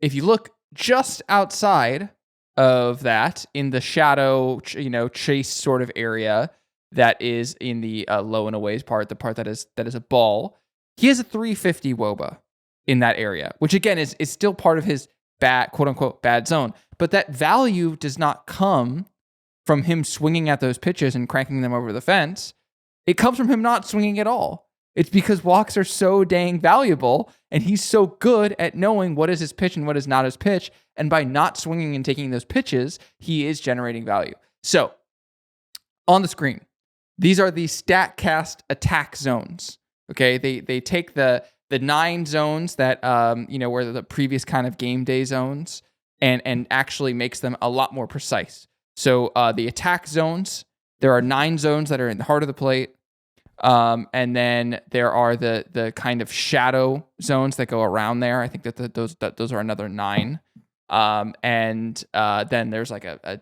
if you look just outside of that, in the shadow, chase sort of area that is in the low and aways part, the part that is a ball, he has a 350 WOBA in that area, which again is still part of his bad, quote unquote, bad zone. But that value does not come from him swinging at those pitches and cranking them over the fence. It comes from him not swinging at all. It's because walks are so dang valuable, and he's so good at knowing what is his pitch and what is not his pitch. And by not swinging and taking those pitches, he is generating value. So on the screen, these are the StatCast attack zones. Okay, they take the 9 zones that were the previous kind of game day zones and actually makes them a lot more precise. So the attack zones, there are 9 zones that are in the heart of the plate. And then there are the kind of shadow zones that go around there. I think that those are another 9. And then there's like a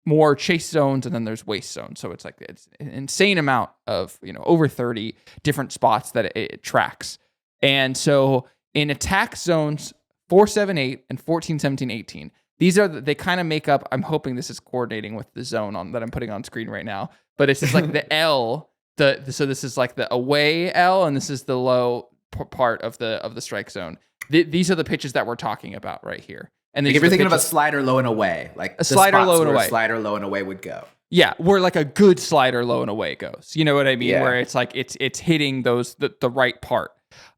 more chase zones, and then there's waste zones. So it's an insane amount of, over 30 different spots that it tracks. And so in attack zones 4, 7, 8 and 14, 17, 18, they kind of make up, I'm hoping this is coordinating with the zone that I'm putting on screen right now, but it's just like the L. So this is like the away L, and this is the low part of the strike zone. These are the pitches that we're talking about right here. And if you're thinking of a slider low and away, like a slider low and away, a slider low and away would go. Yeah, where like a good slider low and away goes. You know what I mean? Yeah. Where it's like it's hitting the right part.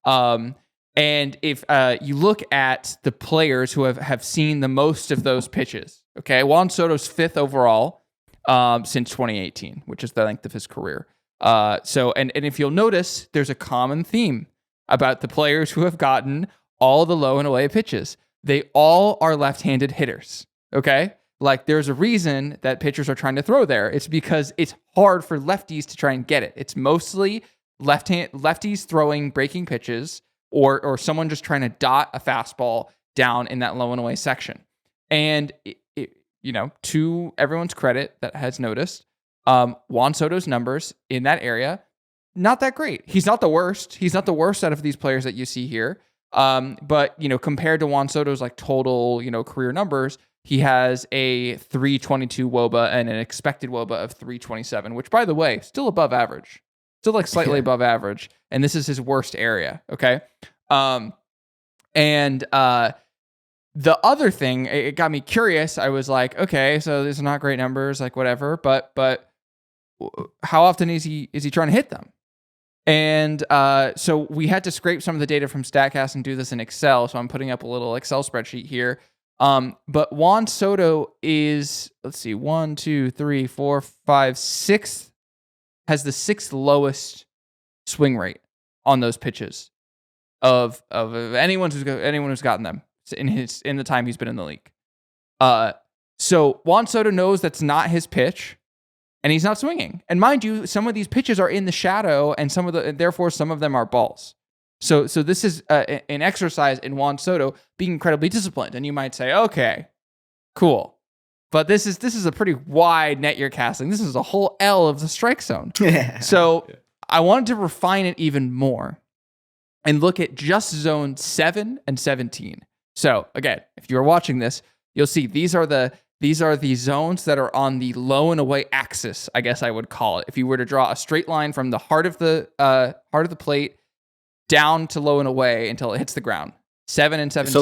And if you look at the players who have seen the most of those pitches, okay, Juan Soto's 5th overall since 2018, which is the length of his career. So if you'll notice, there's a common theme about the players who have gotten all the low and away pitches. They all are left-handed hitters, okay? Like, there's a reason that pitchers are trying to throw there. It's because it's hard for lefties to try and get it. It's mostly lefties throwing breaking pitches or someone just trying to dot a fastball down in that low and away section. And, to everyone's credit that has noticed, Juan Soto's numbers in that area, not that great. He's not the worst. He's not the worst out of these players that you see here. But compared to Juan Soto's like total, career numbers, he has a 322 WOBA and an expected WOBA of 327, which, by the way, still above average, still like slightly above average. And this is his worst area. Okay. The other thing, it got me curious. I was like, okay, so these are not great numbers, like whatever, but how often is he trying to hit them? And so we had to scrape some of the data from StatCast and do this in Excel. So I'm putting up a little Excel spreadsheet here. But Juan Soto is, let's see, 1, 2, 3, 4, 5, 6, has the 6th lowest swing rate on those pitches of anyone who's gotten them in the time he's been in the league. So Juan Soto knows that's not his pitch. And he's not swinging. And mind you, some of these pitches are in the shadow, and therefore some of them are balls. So this is an exercise in Juan Soto being incredibly disciplined. And you might say, okay, cool, but this is a pretty wide net you're casting. This is a whole L of the strike zone. So I wanted to refine it even more. and look at just zone 7 and 17. So again, if you're watching this, you'll see these are the zones that are on the low and away axis, I guess I would call it. If you were to draw a straight line from the heart of the plate down to low and away until it hits the ground. 7 and 17.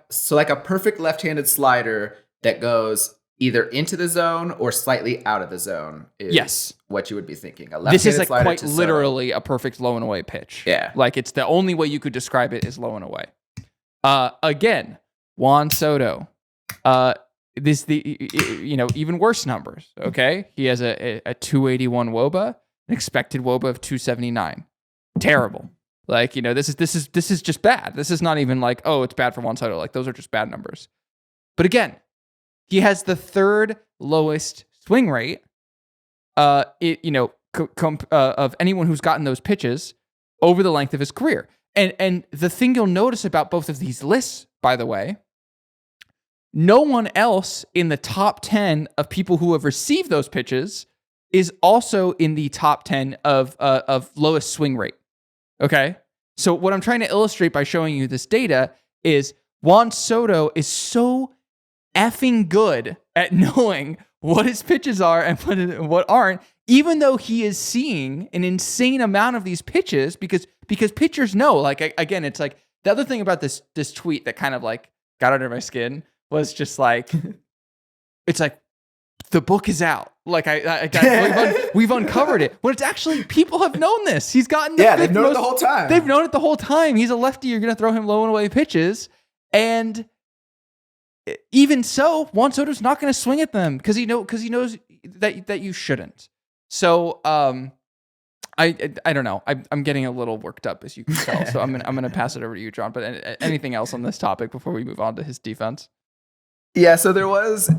So like a perfect left-handed slider that goes either into the zone or slightly out of the zone is what you would be thinking. This is like quite literally a perfect low and away pitch. Yeah. Like it's the only way you could describe it is low and away. Again, Juan Soto. Even worse numbers. Okay. He has a 281 WOBA, an expected WOBA of 279. Terrible. Like, this is just bad. This is not even like, oh, it's bad for Juan Soto. Like those are just bad numbers. But again, he has the third lowest swing rate, of anyone who's gotten those pitches over the length of his career. And the thing you'll notice about both of these lists, by the way, no one else in the top 10 of people who have received those pitches is also in the top 10 of lowest swing rate. Okay? So what I'm trying to illustrate by showing you this data is Juan Soto is so effing good at knowing what his pitches are and what aren't, even though he is seeing an insane amount of these pitches because pitchers know. Like, again, it's like the other thing about this tweet that kind of like got under my skin was just like, it's like, the book is out. Like we've uncovered it. When it's actually, people have known this. He's gotten they've known it the whole time. They've known it the whole time. He's a lefty. You're going to throw him low and away pitches. And even so, Juan Soto's not going to swing at them because he knows that you shouldn't. So I don't know. I'm getting a little worked up, as you can tell. So I'm gonna pass it over to you, John. But anything else on this topic before we move on to his defense? Yeah, so there was,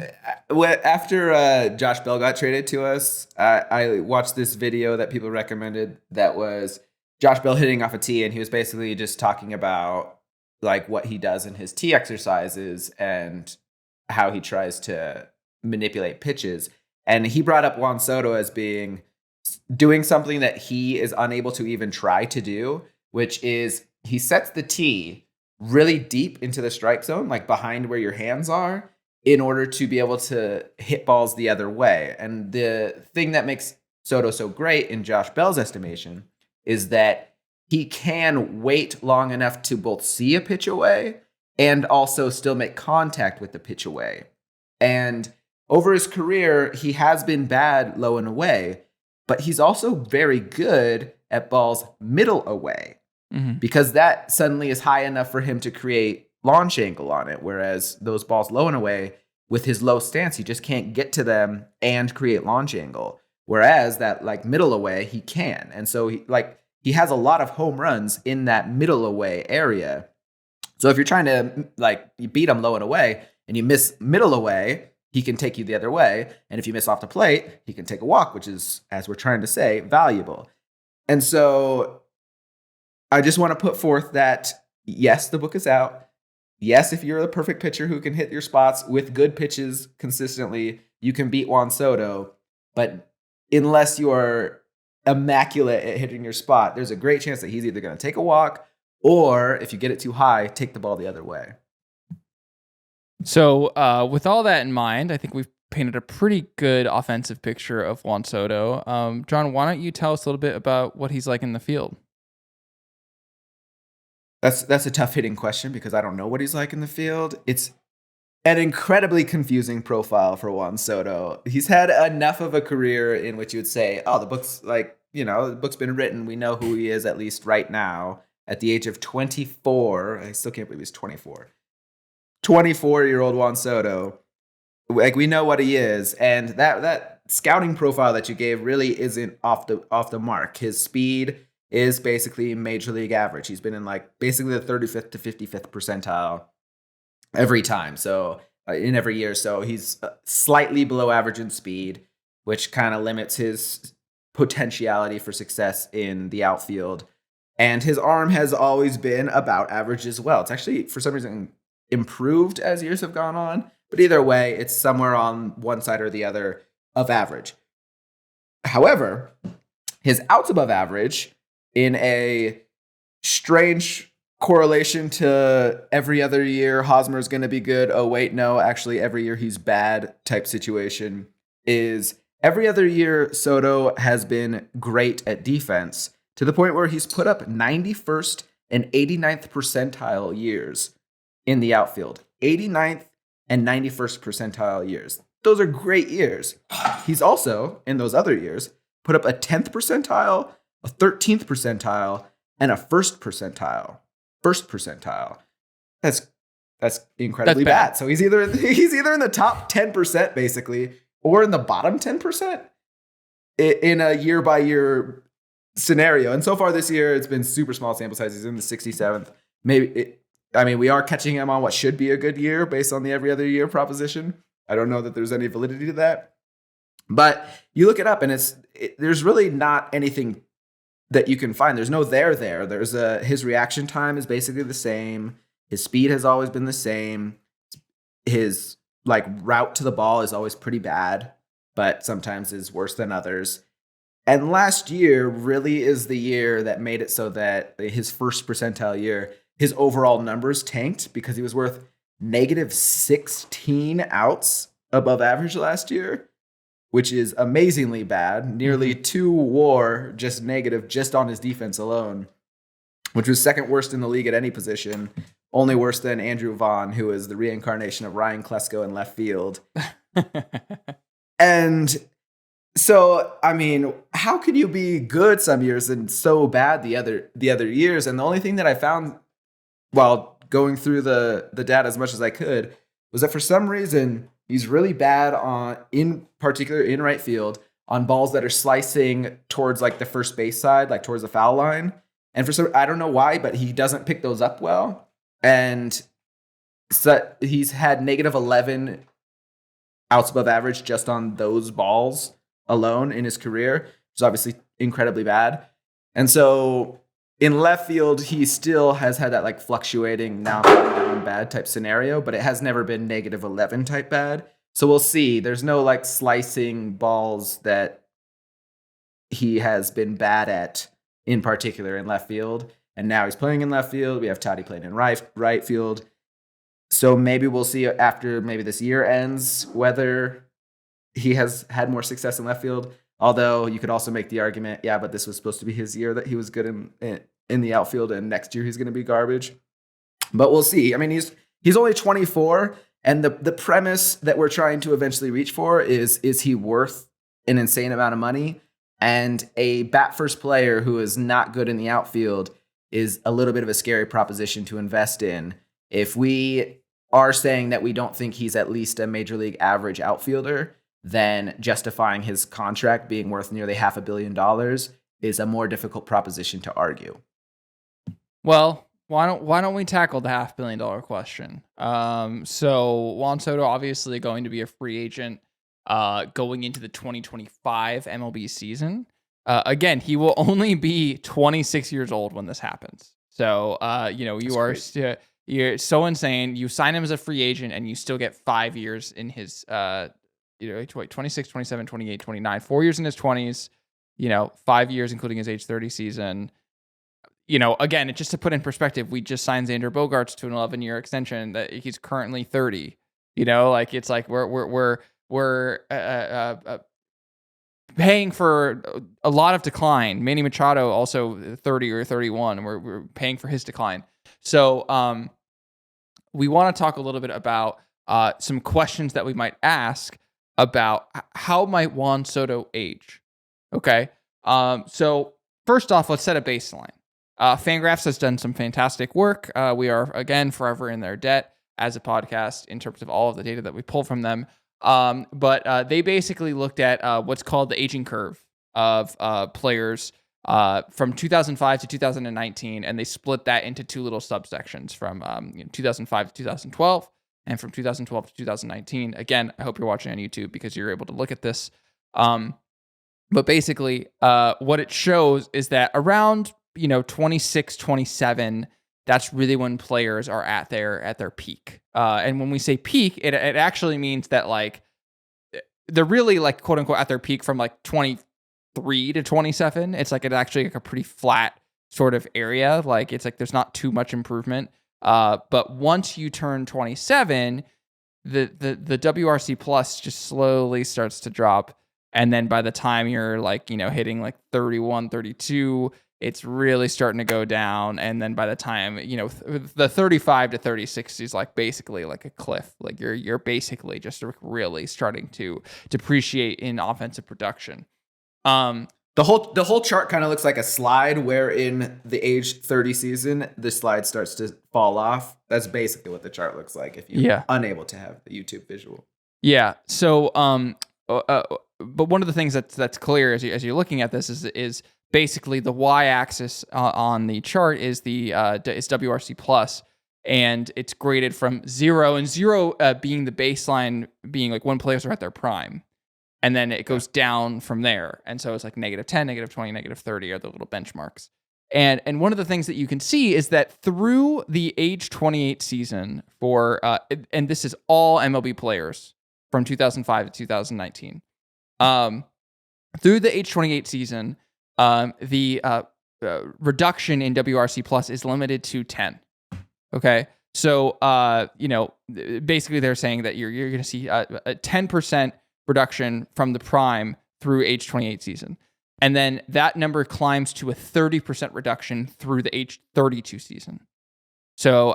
after Josh Bell got traded to us, I watched this video that people recommended that was Josh Bell hitting off a tee, and he was basically just talking about like what he does in his tee exercises and how he tries to manipulate pitches. And he brought up Juan Soto as doing something that he is unable to even try to do, which is he sets the tee really deep into the strike zone, like behind where your hands are, in order to be able to hit balls the other way. And the thing that makes Soto so great in Josh Bell's estimation is that he can wait long enough to both see a pitch away and also still make contact with the pitch away. And over his career, he has been bad low and away, but he's also very good at balls middle away. Because that suddenly is high enough for him to create launch angle on it. Whereas those balls low and away, with his low stance, he just can't get to them and create launch angle. Whereas that like middle away, he can. And so he has a lot of home runs in that middle away area. So if you're trying to you beat him low and away and you miss middle away, he can take you the other way. And if you miss off the plate, he can take a walk, which is, as we're trying to say, valuable. And so I just want to put forth that, yes, the book is out. Yes, if you're the perfect pitcher who can hit your spots with good pitches consistently, you can beat Juan Soto. But unless you're immaculate at hitting your spot, there's a great chance that he's either going to take a walk or, if you get it too high, take the ball the other way. So with all that in mind, I think we've painted a pretty good offensive picture of Juan Soto. John, why don't you tell us a little bit about what he's like in the field? That's a tough hitting question because I don't know what he's like in the field. It's an incredibly confusing profile for Juan Soto. He's had enough of a career in which you would say, oh, the book's the book's been written. We know who he is, at least right now, at the age of 24. I still can't believe he's 24. 24-year-old Juan Soto. Like, we know what he is. And that scouting profile that you gave really isn't off the mark. His speed is basically major league average. He's been in basically the 35th to 55th percentile every time. So in every year. So he's slightly below average in speed, which kind of limits his potentiality for success in the outfield. And his arm has always been about average as well. It's actually, for some reason, improved as years have gone on. But either way, it's somewhere on one side or the other of average. However, his outs above average in a strange correlation to every other year Hosmer's going to be good. Oh, wait, no, actually every year he's bad type situation is every other year Soto has been great at defense to the point where he's put up 91st and 89th percentile years in the outfield. 89th and 91st percentile years. Those are great years. He's also, in those other years, put up a 10th percentile, a 13th percentile, and a first percentile. That's incredibly bad. So he's either in the top 10% basically, or in the bottom 10% in a year by year scenario. And so far this year, it's been super small sample size. He's in the 67th. We are catching him on what should be a good year based on the every other year proposition. I don't know that there's any validity to that, but you look it up and there's really not anything that you can find. There's no there. There's his reaction time is basically the same. His speed has always been the same. His route to the ball is always pretty bad, but sometimes is worse than others. And last year really is the year that made it so that his first percentile year, his overall numbers tanked because he was worth negative 16 outs above average last year, which is amazingly bad. Nearly 2 WAR, just negative, just on his defense alone, which was second worst in the league at any position, only worse than Andrew Vaughn, who is the reincarnation of Ryan Klesko in left field. And so, how could you be good some years and so bad the other years? And the only thing that I found while going through the data as much as I could was that for some reason he's really bad in particular in right field on balls that are slicing towards the first base side, towards the foul line. And for some, I don't know why, but he doesn't pick those up well. And so he's had negative 11 outs above average just on those balls alone in his career, which is obviously incredibly bad. And so in left field, he still has had that fluctuating now bad type scenario, but it has never been negative 11 type bad. So we'll see. There's no slicing balls that he has been bad at in particular in left field. And now he's playing in left field. We have Toddy playing in right field. So maybe we'll see after maybe this year ends whether he has had more success in left field. Although you could also make the argument, yeah, but this was supposed to be his year that he was good in the outfield, and next year he's going to be garbage. But we'll see. He's only 24, and the premise that we're trying to eventually reach for is he worth an insane amount of money? And a bat first player who is not good in the outfield is a little bit of a scary proposition to invest in. If we are saying that we don't think he's at least a major league average outfielder, then justifying his contract being worth nearly $500 million is a more difficult proposition to argue. Well, why don't we tackle the $500 million question? So Juan Soto obviously going to be a free agent going into the 2025 MLB season. Again, he will only be 26 years old when this happens. So you're so insane. You sign him as a free agent and you still get 5 years in his 26, 27, 28, 29, 4 years in his 20s, 5 years, including his age 30 season. Again, just to put in perspective, we just signed Xander Bogaerts to an 11-year extension that he's currently 30. It's like we're paying for a lot of decline. Manny Machado also 30 or 31. We're paying for his decline. So we want to talk a little bit about some questions that we might ask about how might Juan Soto age. Okay. So first off, let's set a baseline. Fangraphs has done some fantastic work. We are, again, forever in their debt as a podcast in terms of all of the data that we pull from them. But they basically looked at what's called the aging curve of players from 2005 to 2019, and they split that into two little subsections from 2005 to 2012 and from 2012 to 2019. Again, I hope you're watching on YouTube because you're able to look at this. But basically, what it shows is that around 26, 27, that's really when players are at their peak. And when we say peak, it actually means that they're really quote unquote at their peak from 23 to 27. It's it's actually a pretty flat sort of area. Like it's like there's not too much improvement. But once you turn 27, the WRC plus just slowly starts to drop. And then by the time you're like, hitting like 31, 32, it's really starting to go down. And then by the time, the 35 to 36 is like basically like a cliff. Like you're basically just really starting to depreciate in offensive production. The whole chart kind of looks like a slide where in the age 30 season, the slide starts to fall off. That's basically what the chart looks like if you're unable to have the YouTube visual. Yeah. So, but one of the things that's clear as you're looking at this is basically the y-axis on the chart is is WRC plus, and it's graded from 0, and 0 being the baseline, being like when players are at their prime. And then it goes down from there. And so it's like -10, -20, -30 are the little benchmarks. And one of the things that you can see is that through the age 28 season for, and this is all MLB players from 2005 to 2019. Through the age 28 season, the reduction in WRC plus is limited to 10. Okay. So, basically they're saying that you're going to see a 10% reduction from the prime through age 28 season. And then that number climbs to a 30% reduction through the age 32 season. So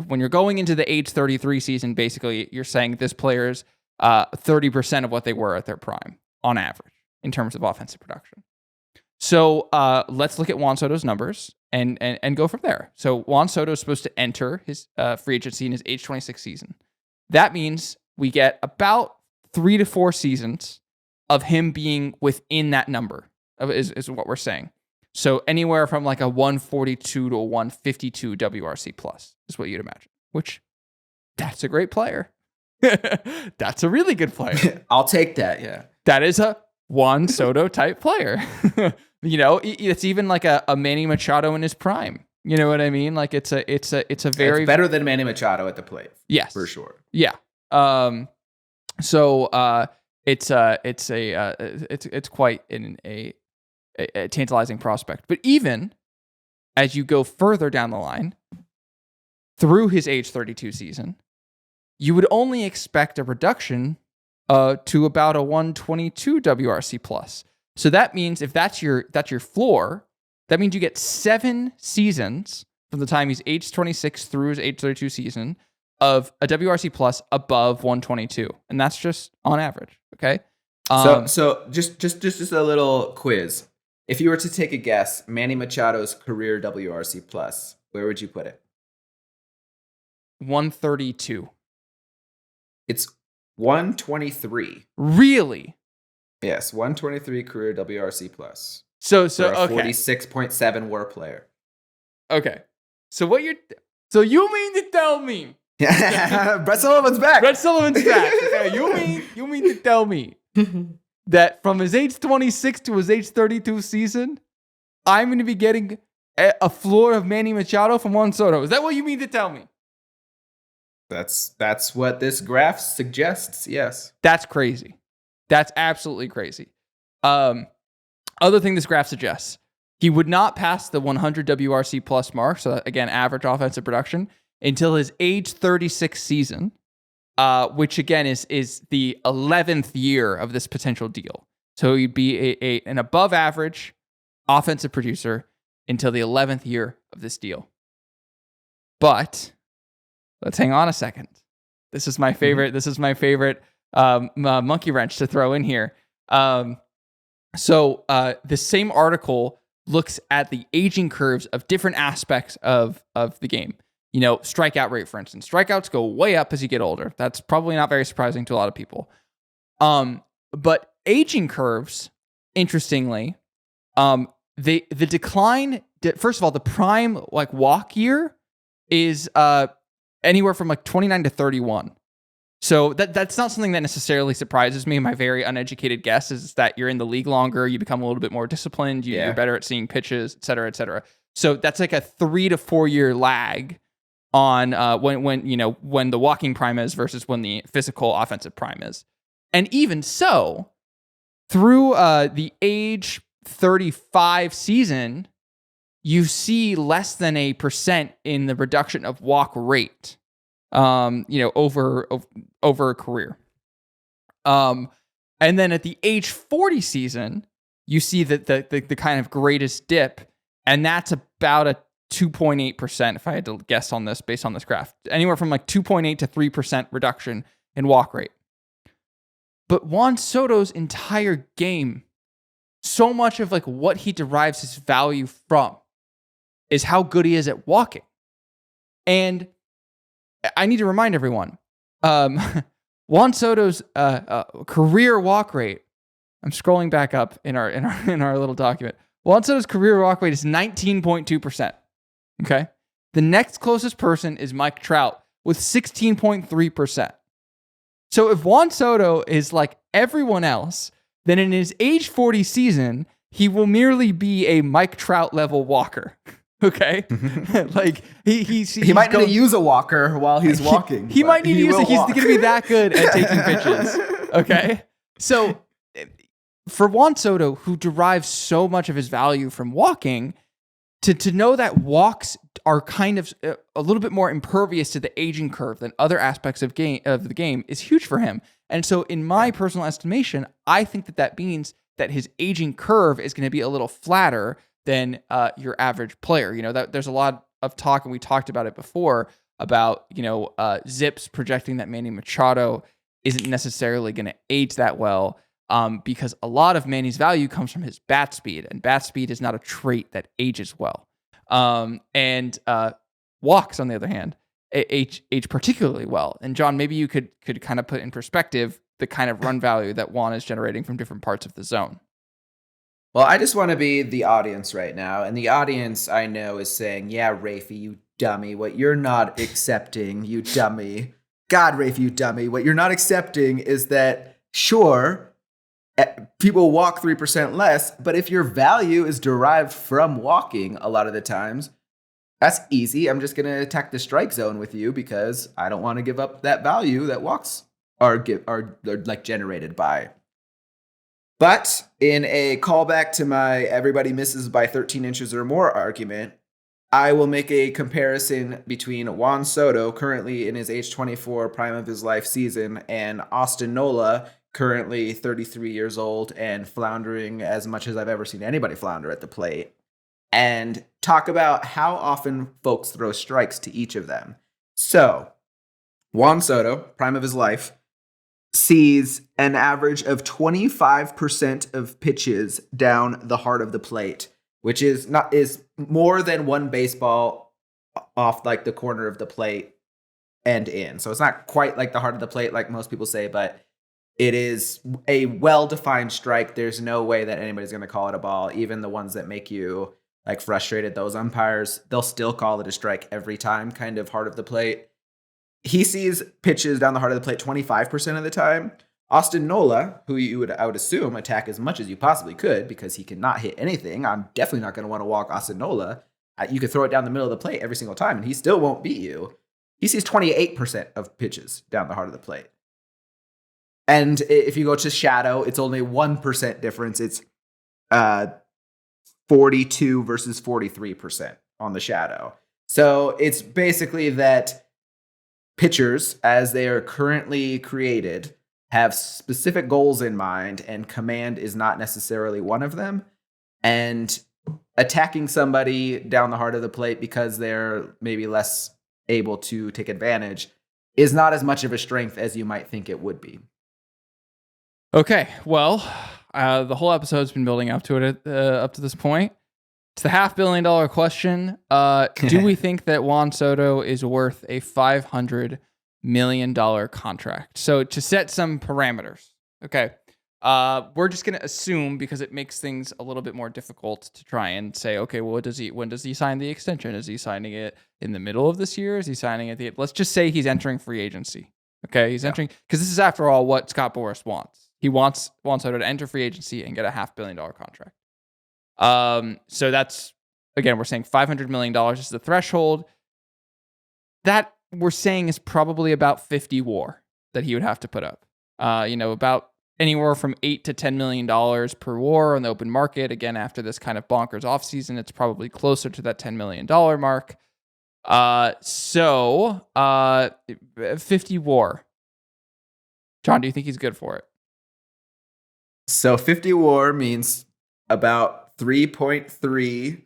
when you're going into the age 33 season, basically you're saying this player's 30% of what they were at their prime on average in terms of offensive production. So let's look at Juan Soto's numbers and go from there. So Juan Soto is supposed to enter his free agency in his age 26 season. That means we get about 3 to 4 seasons of him being within that number is what we're saying. So anywhere from like a 142 to a 152 WRC plus is what you'd imagine, which that's a great player. That's a really good player. I'll take that. Yeah. That is a Juan Soto type player. It's even like a Manny Machado in his prime. You know what I mean? Like it's very better than Manny Machado at the plate. Yes, for sure. Yeah. So it's quite a tantalizing prospect. But even as you go further down the line through his age 32 season, you would only expect a reduction to about a 122 WRC plus. So that means if that's your floor, that means you get 7 seasons from the time he's age 26 through his age 32 season of a WRC plus above 122, and that's just on average. Okay. So just a little quiz. If you were to take a guess, Manny Machado's career WRC plus, where would you put it? 132. It's 123. Really? Yes, 123 career WRC plus. So okay. Okay. 46.7 WAR player. Okay. So you mean to tell me? Brett Sullivan's back. Okay, you mean to tell me that from his age 26 to his age 32 season, I'm going to be getting a floor of Manny Machado from Juan Soto? Is that what you mean to tell me? That's what this graph suggests. Yes. That's crazy. That's absolutely crazy. Other thing this graph suggests, he would not pass the 100 WRC plus mark. So again, average offensive production until his age 36 season, which again is the 11th year of this potential deal. So he'd be an above average offensive producer until the 11th year of this deal. But let's hang on a second. This is my favorite. This is my favorite monkey wrench to throw in here. So the same article looks at the aging curves of different aspects of the game. Strikeout rate, for instance. Strikeouts go way up as you get older. That's probably not very surprising to a lot of people. But aging curves, interestingly, the decline. First of all, the prime walk year is anywhere from 29 to 31. So that's not something that necessarily surprises me. My very uneducated guess is that you're in the league longer, you become a little bit more disciplined, you're better at seeing pitches, et cetera, et cetera. So that's like a 3 to 4 year lag on when the walking prime is versus when the physical offensive prime is. And even so, through the age 35 season, you see less than 1% in the reduction of walk rate, over a career. And then at the age 40 season, you see that the kind of greatest dip, and that's about a 2.8%, if I had to guess on this based on this graph. Anywhere from like 2.8 to 3% reduction in walk rate. But Juan Soto's entire game, so much of like what he derives his value from is how good he is at walking. And I need to remind everyone, Juan Soto's career walk rate, I'm scrolling back up in our little document. Juan Soto's career walk rate is 19.2%. Okay? The next closest person is Mike Trout with 16.3%. So if Juan Soto is like everyone else, then in his age 40 season, he will merely be a Mike Trout level walker. Okay? Like he might need to use a walker while he's walking. He might need to use it. He's going to be that good at taking pitches. Okay? So for Juan Soto, who derives so much of his value from walking, to know that walks are kind of a little bit more impervious to the aging curve than other aspects of the game is huge for him. And so in my personal estimation, I think that means that his aging curve is going to be a little flatter than your average player. That there's a lot of talk, and we talked about it before, about Zips projecting that Manny Machado isn't necessarily going to age that well, because a lot of Manny's value comes from his bat speed, and bat speed is not a trait that ages well. And walks, on the other hand, age particularly well. And John, maybe you could kind of put in perspective the kind of run value that Juan is generating from different parts of the zone. Well, I just want to be the audience right now, and the audience I know is saying, "Yeah, Raphie, you dummy. What you're not accepting, you dummy. God, Raphie, you dummy. What you're not accepting is that, sure, people walk 3% less, but if your value is derived from walking a lot of the times, that's easy. I'm just going to attack the strike zone with you because I don't want to give up that value that walks are like generated by." But in a callback to my everybody misses by 13 inches or more argument, I will make a comparison between Juan Soto, currently in his age 24 prime of his life season, and Austin Nola, currently 33 years old and floundering as much as I've ever seen anybody flounder at the plate, and talk about how often folks throw strikes to each of them. So, Juan Soto, prime of his life, sees an average of 25% of pitches down the heart of the plate, which is more than one baseball off like the corner of the plate and in. So it's not quite like the heart of the plate like most people say, but it is a well-defined strike. There's no way that anybody's going to call it a ball. Even the ones that make you like frustrated, those umpires, they'll still call it a strike every time, kind of heart of the plate. He sees pitches down the heart of the plate 25% of the time. Austin Nola, who I would assume attack as much as you possibly could because he cannot hit anything. I'm definitely not going to want to walk Austin Nola. You could throw it down the middle of the plate every single time and he still won't beat you. He sees 28% of pitches down the heart of the plate. And if you go to shadow, it's only 1% difference. It's 42 versus 43% on the shadow. So it's basically that pitchers, as they are currently created, have specific goals in mind, and command is not necessarily one of them. And attacking somebody down the heart of the plate because they're maybe less able to take advantage is not as much of a strength as you might think it would be. Okay, well, the whole episode's been building up to it up to this point. It's the $500 million question. Do we think that Juan Soto is worth a $500 million contract? So to set some parameters, okay, we're just going to assume, because it makes things a little bit more difficult to try and say, okay, well, when does he sign the extension? Is he signing it in the middle of this year? Is he signing it let's just say he's entering free agency. Okay, he's entering, because this is, after all, what Scott Boras wants. He wants Juan Soto to enter free agency and get a $500 million contract. So that's, again, we're saying $500 million is the threshold. That we're saying is probably about 50 WAR that he would have to put up. About anywhere from $8 to $10 million per WAR on the open market. Again, after this kind of bonkers offseason, it's probably closer to that $10 million mark. 50 WAR. John, do you think he's good for it? So 50 WAR means about 3.3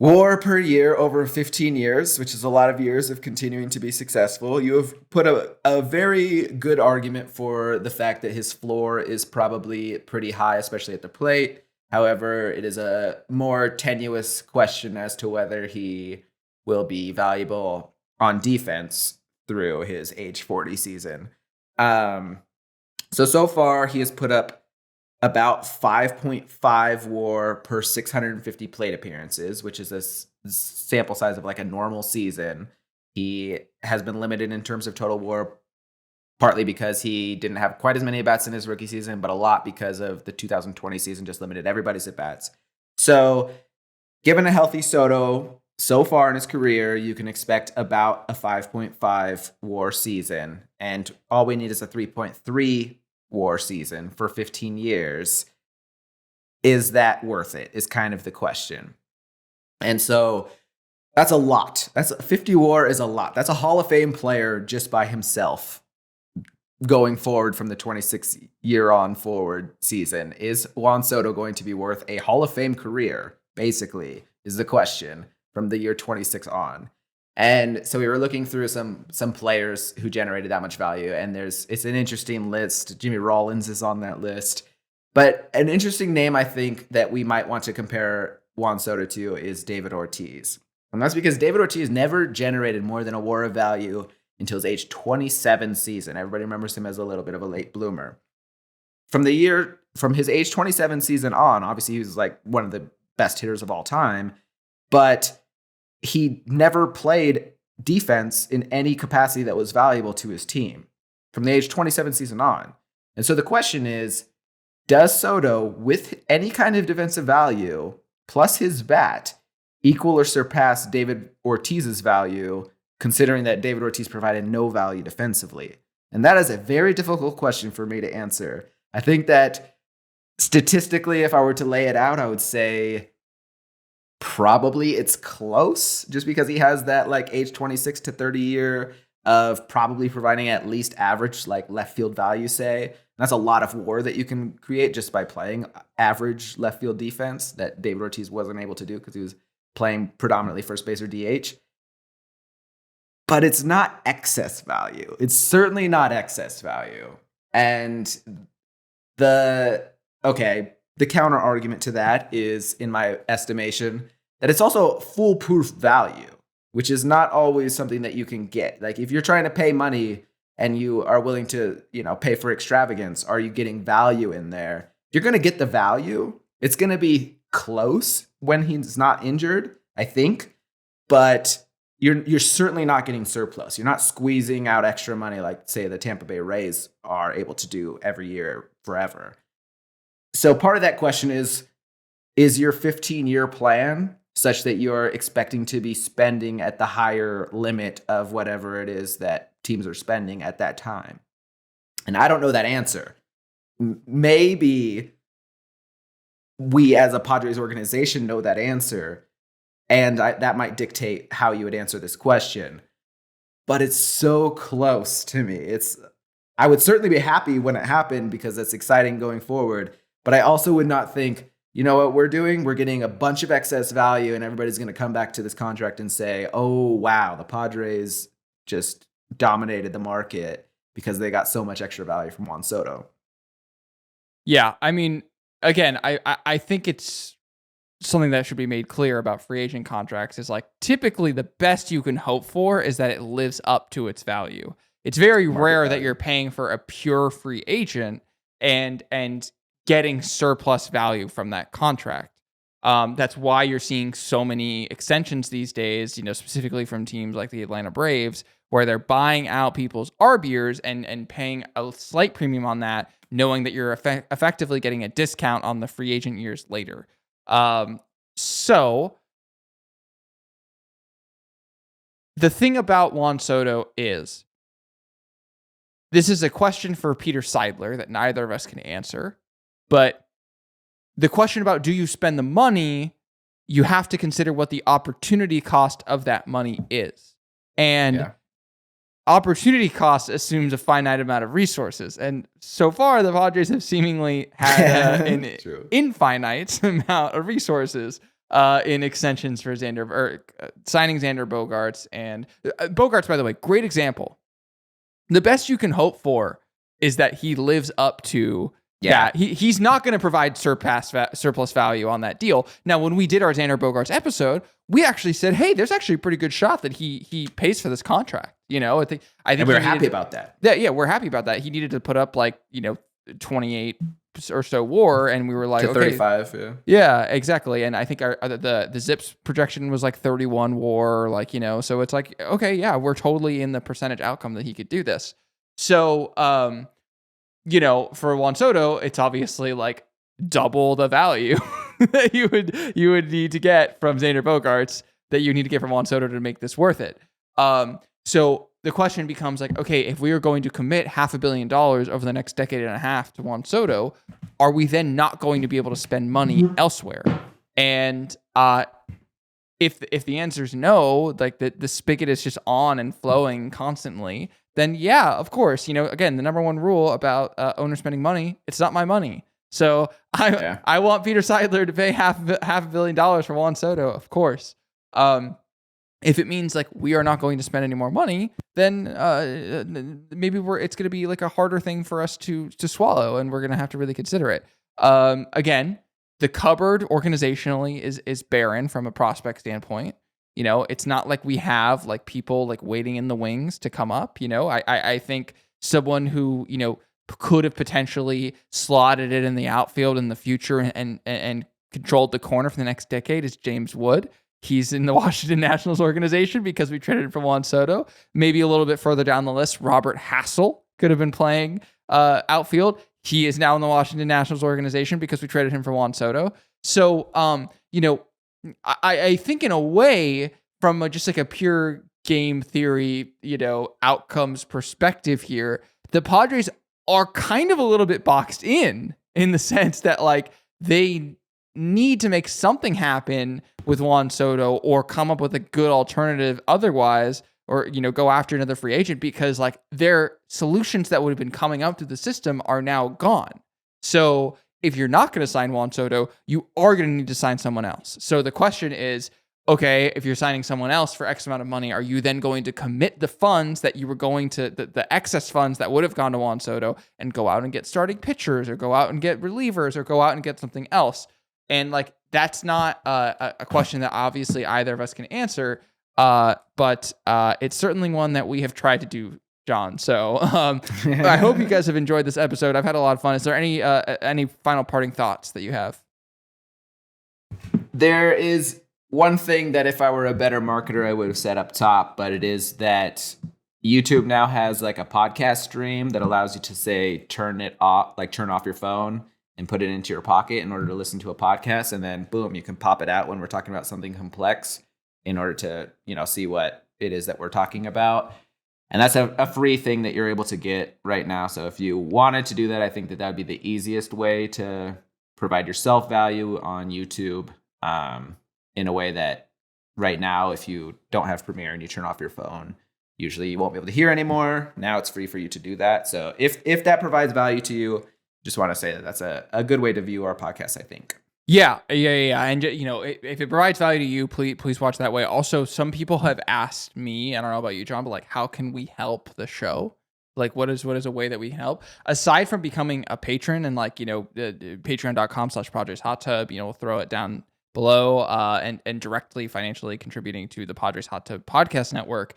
WAR per year over 15 years, which is a lot of years of continuing to be successful. You have put a very good argument for the fact that his floor is probably pretty high, especially at the plate. However, it is a more tenuous question as to whether he will be valuable on defense through his age 40 season. So far, he has put up about 5.5 WAR per 650 plate appearances, which is a sample size of like a normal season. He has been limited in terms of total WAR, partly because he didn't have quite as many at-bats in his rookie season, but a lot because of the 2020 season just limited everybody's at-bats. So given a healthy Soto so far in his career, you can expect about a 5.5 WAR season, and all we need is a 3.3 WAR season for 15 years. Is that worth it? Is kind of the question. And so that's a lot. That's 50 WAR is a lot. That's a Hall of Fame player just by himself going forward from the 26 year on forward season. Is Juan Soto going to be worth a Hall of Fame career? Basically, is the question from the year 26 on. And so we were looking through some players who generated that much value, and it's an interesting list. Jimmy Rollins is on that list. But an interesting name I think that we might want to compare Juan Soto to is David Ortiz. And that's because David Ortiz never generated more than a WAR of value until his age 27 season. Everybody remembers him as a little bit of a late bloomer. From his age 27 season on, obviously he was like one of the best hitters of all time, but he never played defense in any capacity that was valuable to his team from the age 27 season on. And so the question is, does Soto, with any kind of defensive value, plus his bat, equal or surpass David Ortiz's value, considering that David Ortiz provided no value defensively? And that is a very difficult question for me to answer. I think that statistically, if I were to lay it out, I would say probably it's close, just because he has that like age 26 to 30 year of probably providing at least average like left field value, say. And that's a lot of WAR that you can create just by playing average left field defense that David Ortiz wasn't able to do because he was playing predominantly first base or DH. But it's not excess value. It's certainly not excess value. And the counter argument to that is, in my estimation, that it's also foolproof value, which is not always something that you can get. Like if you're trying to pay money and you are willing to, pay for extravagance, are you getting value in there? You're going to get the value. It's going to be close when he's not injured, I think, but you're certainly not getting surplus. You're not squeezing out extra money like, say, the Tampa Bay Rays are able to do every year forever. So part of that question is your 15-year plan such that you're expecting to be spending at the higher limit of whatever it is that teams are spending at that time? And I don't know that answer. Maybe we as a Padres organization know that answer, and that might dictate how you would answer this question. But it's so close to me. I would certainly be happy when it happened because that's exciting going forward. But I also would not think, you know what we're doing? We're getting a bunch of excess value and everybody's going to come back to this contract and say, oh, wow, the Padres just dominated the market because they got so much extra value from Juan Soto. Yeah, I mean, again, I think it's something that should be made clear about free agent contracts is like typically the best you can hope for is that it lives up to its value. It's very rare that you're paying for a pure free agent and getting surplus value from that contract. That's why you're seeing so many extensions these days, specifically from teams like the Atlanta Braves, where they're buying out people's arb years and paying a slight premium on that, knowing that you're effectively getting a discount on the free agent years later. So the thing about Juan Soto is this is a question for Peter Seidler that neither of us can answer, but the question about do you spend the money, you have to consider what the opportunity cost of that money is. And opportunity cost assumes a finite amount of resources. And so far, the Padres have seemingly had an infinite amount of resources in extensions for signing Xander Bogaerts. And Bogaerts, by the way, great example. The best you can hope for is that he lives up to that. He's not going to provide surplus value on that deal. Now, when we did our Xander Bogaerts episode, we actually said, hey, there's actually a pretty good shot that he pays for this contract. I think we're happy about that. Yeah, we're happy about that. He needed to put up 28 or so WAR, and we were like, to 35. Yeah, exactly. And I think the Zips projection was 31 WAR, so it's okay, yeah, we're totally in the percentage outcome that he could do this. So, for Juan Soto, it's obviously double the value that you would need to get from Xander Bogaerts that you need to get from Juan Soto to make this worth it. So the question becomes okay, if we are going to commit $500 million over the next decade and a half to Juan Soto, are we then not going to be able to spend money elsewhere? And if the answer is no, the spigot is just on and flowing constantly, then yeah, of course, again, the number one rule about owners spending money, it's not my money. So I want Peter Seidler to pay $500 million for Juan Soto, of course. If it means we are not going to spend any more money, then maybe it's going to be a harder thing for us to swallow, and we're going to have to really consider it. Again, the cupboard organizationally is barren from a prospect standpoint. It's not like we have people waiting in the wings to come up. I think someone who could have potentially slotted it in the outfield in the future and controlled the corner for the next decade is James Wood. He's in the Washington Nationals organization because we traded him for Juan Soto. Maybe a little bit further down the list, Robert Hassel could have been playing outfield. He is now in the Washington Nationals organization because we traded him for Juan Soto. So, I think in a way, from just a pure game theory, outcomes perspective here, the Padres are kind of a little bit boxed in the sense that they need to make something happen with Juan Soto or come up with a good alternative otherwise, or, go after another free agent because their solutions that would have been coming up through the system are now gone. So if you're not going to sign Juan Soto, you are going to need to sign someone else. So the question is, okay, if you're signing someone else for X amount of money, are you then going to commit the funds that you were going to, the excess funds that would have gone to Juan Soto, and go out and get starting pitchers or go out and get relievers or go out and get something else? And that's not a question that obviously either of us can answer, but it's certainly one that we have tried to do, John. So I hope you guys have enjoyed this episode. I've had a lot of fun. Is there any final parting thoughts that you have? There is one thing that if I were a better marketer, I would have set up top, but it is that YouTube now has a podcast stream that allows you to say, turn it off, turn off your phone and put it into your pocket in order to listen to a podcast. And then boom, you can pop it out when we're talking about something complex in order to, see what it is that we're talking about. And that's a free thing that you're able to get right now. So if you wanted to do that, I think that would be the easiest way to provide yourself value on YouTube, in a way that right now, if you don't have Premiere and you turn off your phone, usually you won't be able to hear anymore. Now it's free for you to do that. So if that provides value to you, just want to say that that's a good way to view our podcast, I think. Yeah. And if it provides value to you, please watch that way. Also, some people have asked me, I don't know about you, John, but how can we help the show? What is a way that we can help aside from becoming a patron and patreon.com/Padres Hot Tub, we'll throw it down below, and directly financially contributing to the Padres Hot Tub podcast network.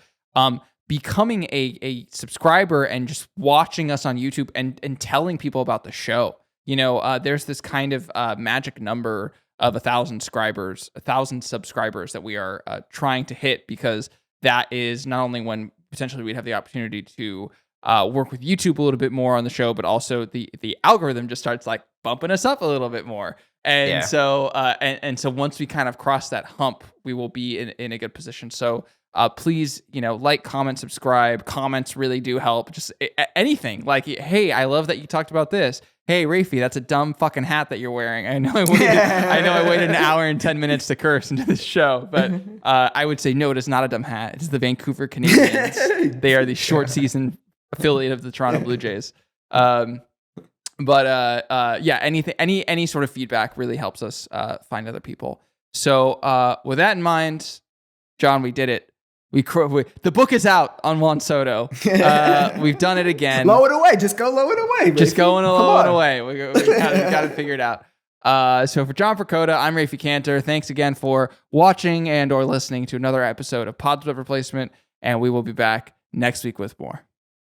Becoming a subscriber and just watching us on YouTube and telling people about the show. There's this kind of magic number of 1,000 subscribers that we are trying to hit, because that is not only when potentially we'd have the opportunity to work with YouTube a little bit more on the show, but also the algorithm just starts bumping us up a little bit more. And so once we kind of cross that hump, we will be in a good position. So Please, like, comment, subscribe. Comments really do help. Just anything. Like, hey, I love that you talked about this. Hey, Raphie, that's a dumb fucking hat that you're wearing. I know I waited an hour and 10 minutes to curse into this show, but I would say no, it is not a dumb hat. It's the Vancouver Canadians. They are the short season affiliate of the Toronto Blue Jays. But anything, any sort of feedback really helps us find other people. So with that in mind, John, we did it. The book is out on Juan Soto. We've done it again. Low it away. Just go low it away. Baby. Just going to low it away. We got it figured out. So for John Precoda, I'm Raphie Cantor. Thanks again for watching and or listening to another episode of Pod Replacement, and we will be back next week with more.